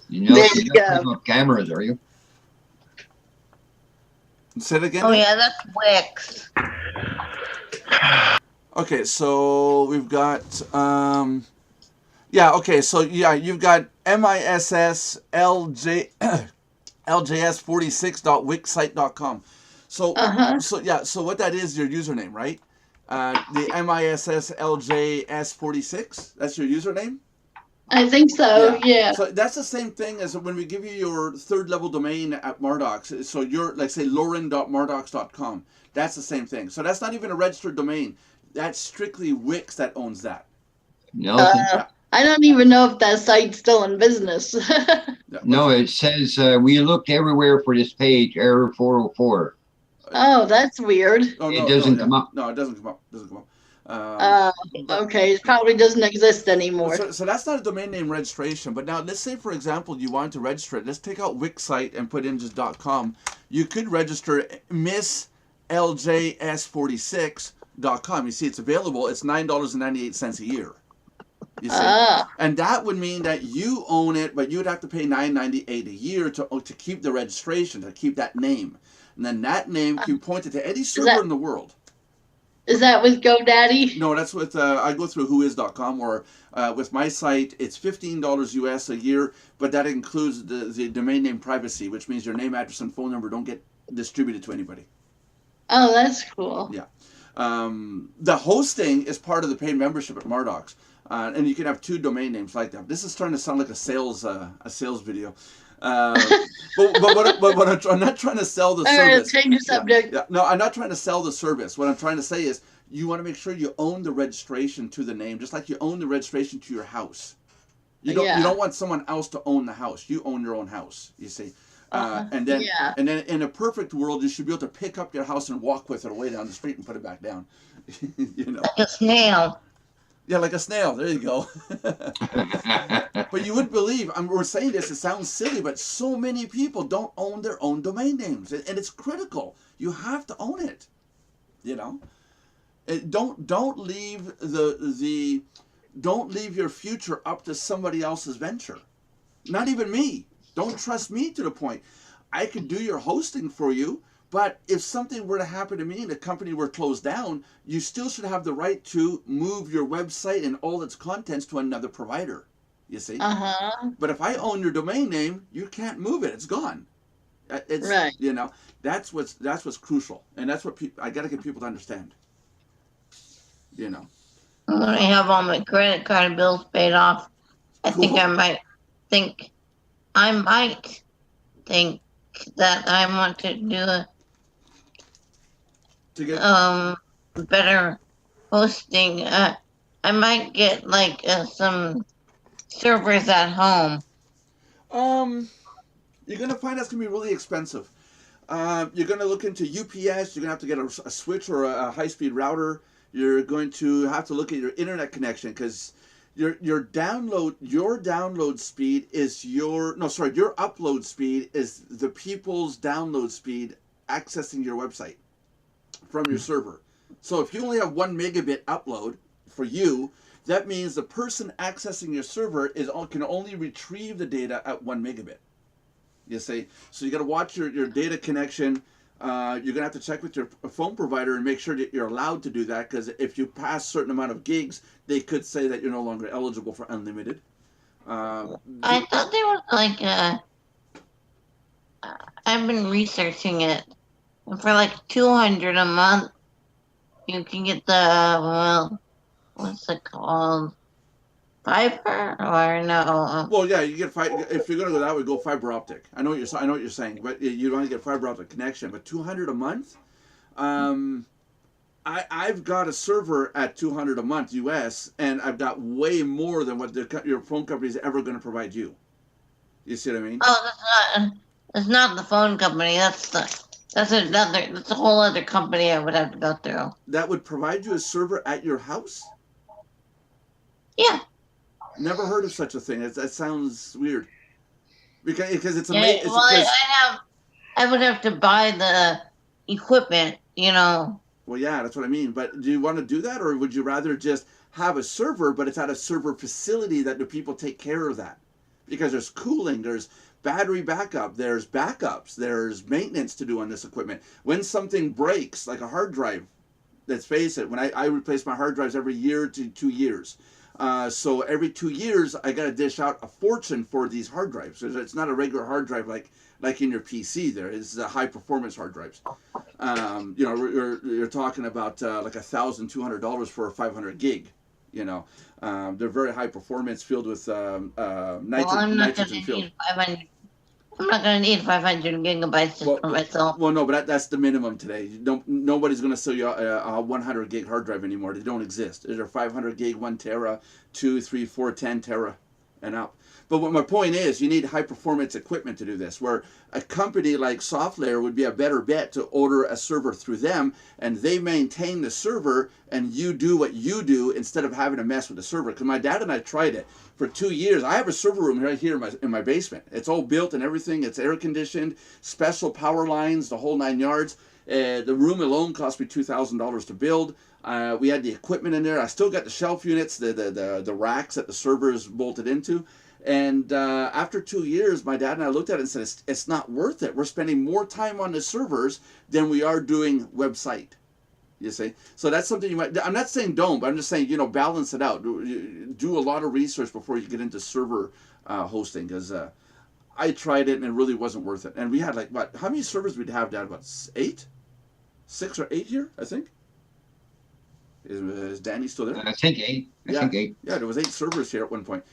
You're not putting up cameras, are you? Say it again. Oh yeah, that's Wix. Okay, so we've got yeah, okay, so yeah, you've got MISSLJ ljs46.wixsite.com. So Uh-huh. so what that is your username, right? The MISSLJS46, that's your username? I think so, Yeah. yeah. So that's the same thing as when we give you your third level domain at Mardox. So you're like say lauren.mardox.com. That's the same thing. So that's not even a registered domain. That's strictly Wix that owns that. Nelson. Yeah. I don't even know if that site's still in business. Yeah. No, it says we looked everywhere for this page, error 404. Oh, that's weird. Oh It no, doesn't yeah. come up. No, it doesn't come up. Doesn't come up. Uh, But okay, it probably doesn't exist anymore. so that's not a domain name registration. But now let's say for example you wanted to register it. Let's take out Wix site and put in just .com. You could register misljs46.com. You see, it's available. It's $9.98 a year. You see, Ah, and that would mean that you own it, but you'd have to pay $9.98 a year to keep the registration, to keep that name, and then that name can be pointed to any server that- in the world. is that with GoDaddy? No, that's with I go through whois.com, or with my site it's $15 US a year, but that includes the domain name privacy, which means your name, address, and phone number don't get distributed to anybody. Oh, that's cool. Yeah. The hosting is part of the paid membership at Mardox, and you can have two domain names like that. This is starting to sound like a sales video. But I'm not trying to sell the All right, service. change the subject. Yeah, no, I'm not trying to sell the service. What I'm trying to say is you want to make sure you own the registration to the name, just like you own the registration to your house. You Yeah. don't want someone else to own the house. You own your own house. You see. And then yeah. in a perfect world, you should be able to pick up your house and walk with it away down the street and put it back down. You know. Like a snail. Yeah, like a snail. There you go. But you wouldn't believe, we're saying this, it sounds silly, but so many people don't own their own domain names. And it's critical. You have to own it. You know? Don't leave don't leave your future up to somebody else's venture. Not even me. Don't trust me to the point. I could do your hosting for you, but if something were to happen to me and the company were closed down, you still should have the right to move your website and all its contents to another provider. You see? Uh-huh. But if I own your domain name, you can't move it. It's gone. It's Right. You know, that's what's crucial, and that's what I got to get people to understand. You know. When I have all my credit card bills paid off, I think Cool. I might think that I want to do a To get better hosting. I might get like some servers at home. you're gonna find that's gonna be really expensive. You're gonna look into UPS. You're gonna have to get a switch or a high-speed router. You're going to have to look at your internet connection, because your download speed is your upload speed is the people's download speed accessing your website from your server. So if you only have 1 megabit upload for you, that means the person accessing your server can only retrieve the data at 1 megabit. You see, so you got to watch your data connection. You're gonna have to check with your phone provider and make sure that you're allowed to do that, because if you pass a certain amount of gigs, they could say that you're no longer eligible for unlimited. I thought there was like I've been researching it. And for like $200 a month, you can get the what's it called? Fiber or no? Well, yeah, you get if you're gonna go that way, go fiber optic. I know what you're saying, but you want to get fiber optic connection. But $200 a month, I've got a server at $200 a month US, and I've got way more than what your phone company is ever going to provide you. You see what I mean? Oh, that's not the phone company. That's a whole other company I would have to go through. That would provide you a server at your house? Yeah. Never heard of such a thing. That sounds weird. Because it's Yeah, amazing. well, I would have to buy the equipment, you know. Well, yeah, that's what I mean. But do you want to do that, or would you rather just have a server, but it's at a server facility that the people take care of that? Because there's cooling, there's battery backup, there's backups, there's maintenance to do on this equipment. When something breaks, like a hard drive, let's face it, when I replace my hard drives every year to 2 years. So every 2 years, I got to dish out a fortune for these hard drives. It's not a regular hard drive like in your PC. There is high performance hard drives. You know, you're talking about like $1,200 for a 500 gig. You know, they're very high performance, filled with nitrogen filled. I'm not going to need 500 gigabytes just for myself. Well, no, but that's the minimum today. Nobody's going to sell you a 100 gig hard drive anymore. They don't exist. They're 500 gig, 1 tera, 2, 3, 4, 10 tera, and up. But what my point is, you need high performance equipment to do this, where a company like SoftLayer would be a better bet to order a server through them, and they maintain the server, and you do what you do instead of having to mess with the server. Because my dad and I tried it for 2 years. I have a server room right here in my basement. It's all built and everything. It's air conditioned, special power lines, the whole 9 yards. The room alone cost me $2,000 to build. We had the equipment in there. I still got the shelf units, the racks that the server is bolted into. And after 2 years, my dad and I looked at it and said, it's not worth it. We're spending more time on the servers than we are doing website. You see? So that's something you might, I'm not saying don't, but I'm just saying, you know, balance it out. Do a lot of research before you get into server hosting, because I tried it and it really wasn't worth it. And we had like, how many servers we'd have, Dad? What, 8? 6 or 8 here, I think? Is Danny still there? I think 8. I think 8. Yeah, there was 8 servers here at one point.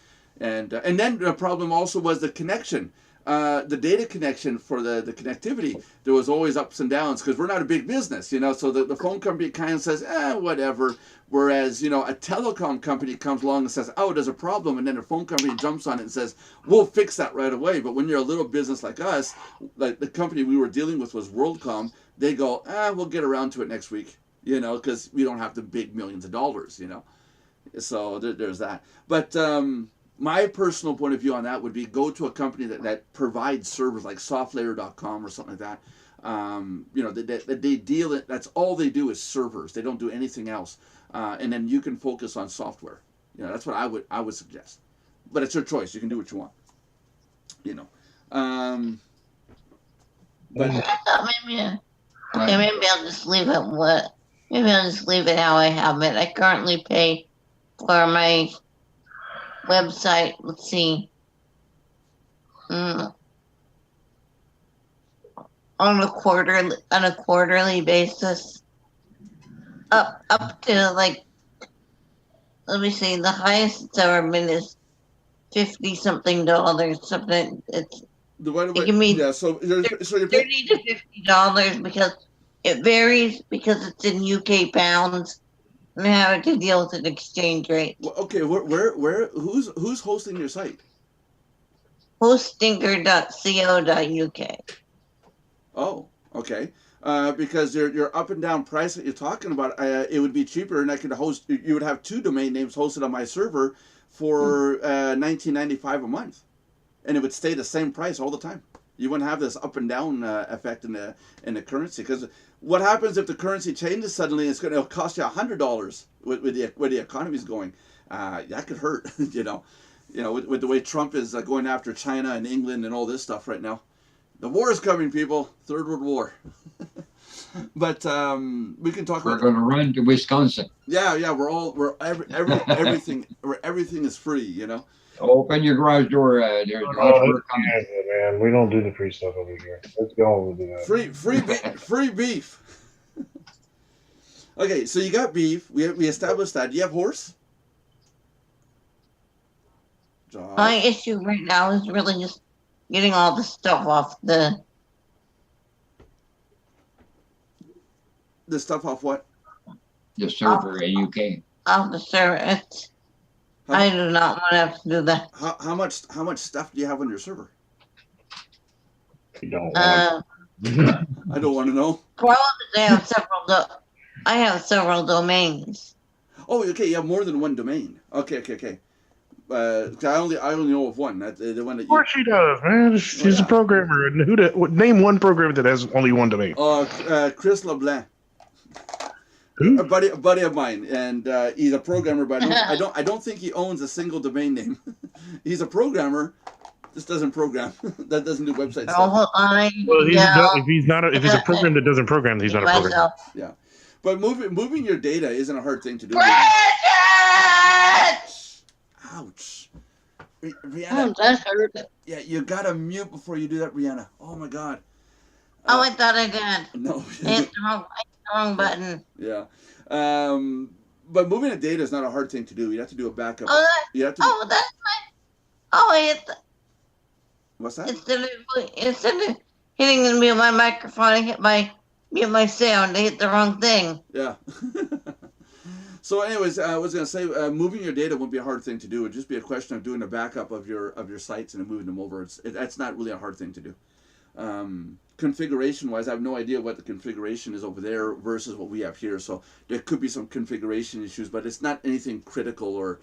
And then the problem also was the connection, the data connection for the connectivity. There was always ups and downs because we're not a big business, you know. So the phone company kind of says, whatever. Whereas, you know, a telecom company comes along and says, oh, there's a problem. And then the phone company jumps on it and says, we'll fix that right away. But when you're a little business like us, like the company we were dealing with was WorldCom, they go, we'll get around to it next week, you know, because we don't have the big millions of dollars, you know. So there's that. But my personal point of view on that would be go to a company that provides servers like softlayer.com or something like that. You know, they deal it. That's all they do is servers. They don't do anything else. And then you can focus on software. You know, that's what I would suggest. But it's your choice. You can do what you want. You know. But I thought maybe I'll just leave it maybe I'll just leave it how I have it. I currently pay for my website, let's see, on a quarterly basis, up to like, let me see, the highest it's ever been is $50-something, something. It can be so you're $30 to $50 because it varies because it's in UK pounds. And having to deal with an exchange rate. Okay, who's hosting your site? Hostinger.co.uk. Oh, okay. Because your up and down price that you're talking about, it would be cheaper, and I could host. You would have 2 domain names hosted on my server for $19.95 a month, and it would stay the same price all the time. You wouldn't have this up and down effect in the currency, because what happens if the currency changes suddenly? It'll cost you $100 with the economy's going. That could hurt, you know. With the way Trump is going after China and England and all this stuff right now. The war is coming, people. Third World War. But we can talk. We're going to run to Wisconsin. Yeah. Everything is free, you know. Open your garage door. There's man. We don't do the free stuff over here. Let's go and do that. Free beef. Okay, so you got beef. We established that. Do you have horse? Josh? My issue right now is really just getting all the stuff off the stuff off what? The server in UK. Off the server. I do not want to have to do that. How much stuff do you have on your server? You don't want I don't want to know. Problem is I have several domains. Oh, okay. You have more than one domain. Okay. I only know of one. The one that. Of course she does, man. She's a programmer. And name one programmer that has only one domain? Chris LeBlanc. Who? A buddy of mine, and he's a programmer, but I don't think he owns a single domain name. He's a programmer, just doesn't program. That doesn't do website stuff. Well, if he's a program that doesn't program, he's not a programmer. Yeah, But moving your data isn't a hard thing to do. Bridget! Ouch. Oh, Rihanna, that hurt. yeah, you gotta mute before you do that, Rihanna. Oh my God. Oh, I thought I did. No. I hit the wrong button. Yeah. But moving the data is not a hard thing to do. You have to do a backup. Oh, that, You have to. oh, that's my. Oh, I hit the. What's that? Instead of hitting the mute my microphone, I hit my mute my sound. I hit the wrong thing. Yeah. So, anyways, I was gonna say, moving your data won't be a hard thing to do. It'd just be a question of doing a backup of your sites and then moving them over. That's not really a hard thing to do. Configuration wise, I have no idea what the configuration is over there versus what we have here. So there could be some configuration issues, but it's not anything critical or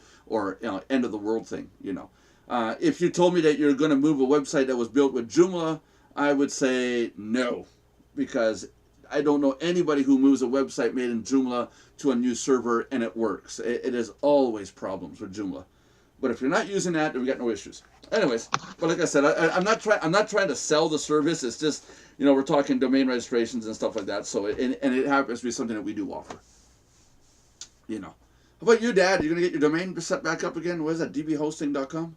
end of the world thing. If you told me that you're going to move a website that was built with Joomla, I would say no, because I don't know anybody who moves a website made in Joomla to a new server and it works. It is always problems with Joomla. But if you're not using that, then we got no issues. Anyways, but like I said, I'm not trying to sell the service. It's just, we're talking domain registrations and stuff like that. So it happens to be something that we do offer. How about you, Dad? You're gonna get your domain set back up again? What is that? dbhosting.com?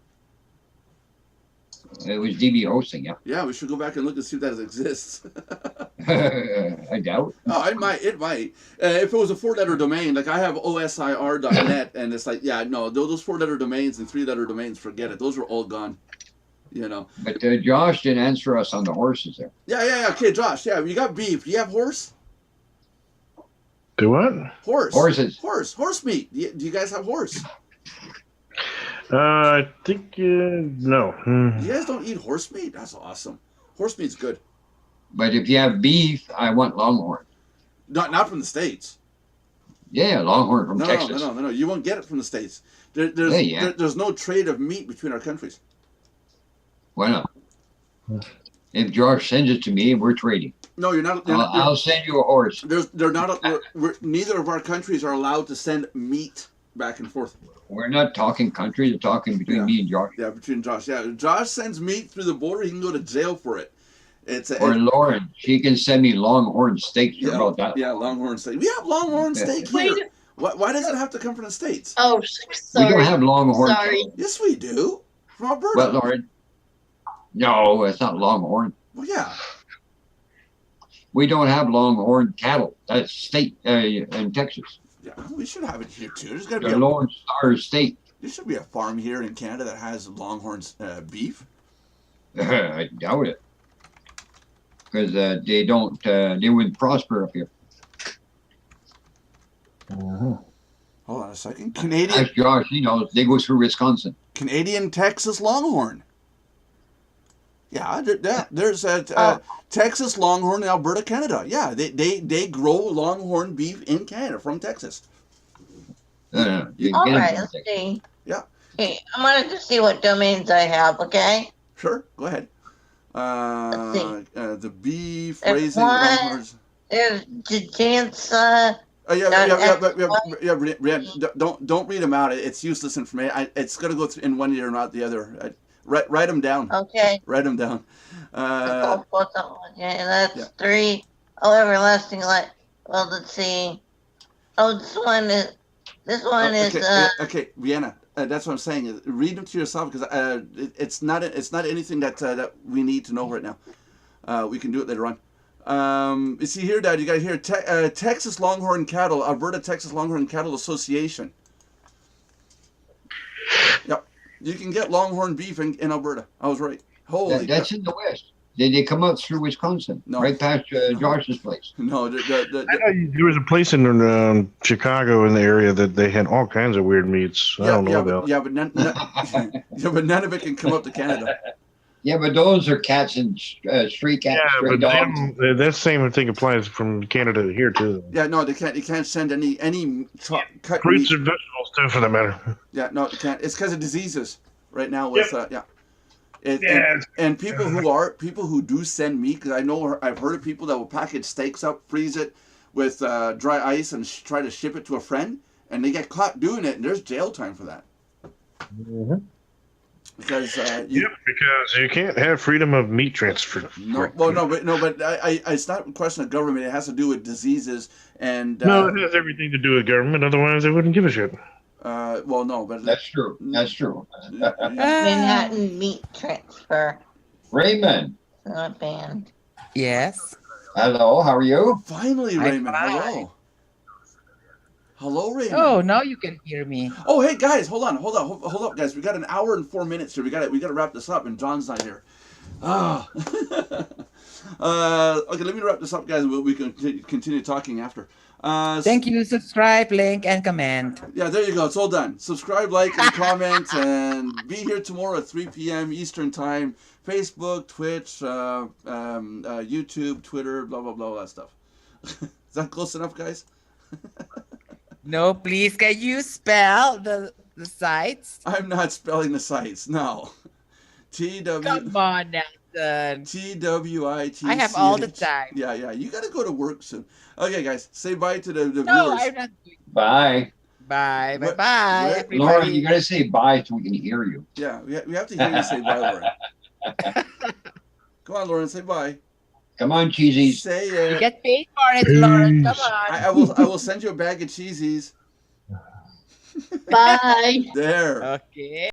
It was DB hosting, yeah. Yeah, we should go back and look and see if that exists. I doubt. Oh, it might. If it was a 4-letter domain, like I have osir.net, and it's like, yeah, no, those 4-letter domains and 3-letter domains, forget it. Those are all gone. But Josh didn't answer us on the horses there. Yeah. Okay, Josh. Yeah, you got beef. Do you have horse? Do what? Horses. Horse meat. Do you guys have horse? I think no. You guys don't eat horse meat? That's awesome. Horse meat's good. But if you have beef, I want Longhorn. Not from the States. Yeah, Longhorn from Texas. No. You won't get it from the States. There's no trade of meat between our countries. Why not? If Josh sends it to me, we're trading. No, you're not. I'll send you a horse. Neither of our countries are allowed to send meat back and forth. We're not talking countries. We're talking between me and Josh. Yeah, between Josh. Yeah, if Josh sends meat through the border, he can go to jail for it. Lauren, she can send me Longhorn steak. How about that? Yeah, Longhorn steak. We have Longhorn steak here. Why does it have to come from the States? Oh, sorry. We don't have Longhorn. Sorry. Yes, we do. From Alberta. What, Lauren? No, it's not Longhorn. Well, yeah. We don't have Longhorn cattle. That's state in Texas. Yeah, we should have it here too. There's got to The be Lone Star State. There should be a farm here in Canada that has Longhorns beef. I doubt it, because they don't. They wouldn't prosper up here. Hold on a second. Canadian. Ask Josh. He knows. They go through Wisconsin. Canadian Texas Longhorn. Yeah, there's Texas Longhorn in Alberta, Canada. Yeah, they grow Longhorn beef in Canada from Texas. All right, let's see. Yeah. Okay, I wanted to see what domains I have. Okay. Sure, go ahead. Let's see. The beef There's raising one. Longhorns. There's Jance. Don't read them out. It's useless information. It's gonna go in one ear, not the other. Write them down. Okay. Write them down. That's 3. Oh, everlasting light. Well, let's see. Oh, this one is. Okay, Vienna. That's what I'm saying. Read them to yourself because it's not anything that we need to know right now. We can do it later on. You see here, Dad. You got here Texas Longhorn Cattle, Alberta Texas Longhorn Cattle Association. Yep. You can get Longhorn beef in Alberta. I was right. That's in the West. They come out through Wisconsin, right past Josh's place. No, I know there was a place in Chicago in the area that they had all kinds of weird meats. I don't know about. But none of it can come up to Canada. Yeah, but those are cats and street cats, stray dogs. That same thing applies from Canada to here too. Yeah, no, they can't. You can't send any cut fruits meat. and vegetables too, for that matter. Yeah, no, you can't. It's because of diseases right now. With and people who do send meat, because I've heard of people that will package steaks up, freeze it with dry ice, and try to ship it to a friend, and they get caught doing it, and there's jail time for that. Mm-hmm. because Yep, because you can't have freedom of meat transfer. no, well, but it's not a question of government. It has to do with diseases and No, it has everything to do with government. Otherwise, they wouldn't give a shit. well, no, but That's true. That's true. Manhattan meat transfer. Raymond, Not banned. Yes. hello. How are you? finally, I'm Raymond, fine. hello. Hello, Raymond. Oh, now you can hear me. Oh, hey guys, hold up, guys. We got an hour and 4 minutes here. We got to wrap this up, and John's not here. Ah. Okay, let me wrap this up, guys. We can continue talking after. Thank you. Subscribe, link, and comment. Yeah, there you go. It's all done. Subscribe, like, and comment, and be here tomorrow at 3 p.m. Eastern Time. Facebook, Twitch, YouTube, Twitter, blah blah blah, all that stuff. Is that close enough, guys? No, please, can you spell the sites? I'm not spelling the sites. No. Come on now, son. TWIT. I have all the time. Yeah. You got to go to work soon. Okay, guys. Say bye to the No, viewers. I'm not doing. Bye. Bye, What- bye, what- everybody. Laura, you got to say bye so we can hear you. Yeah, we have to hear you say bye, Lauren. Come on, Lauren. Say bye. Come on, cheesies. Say You it. get paid for it, Lauren. Come on. I will send you a bag of cheesies. Bye. There. Okay.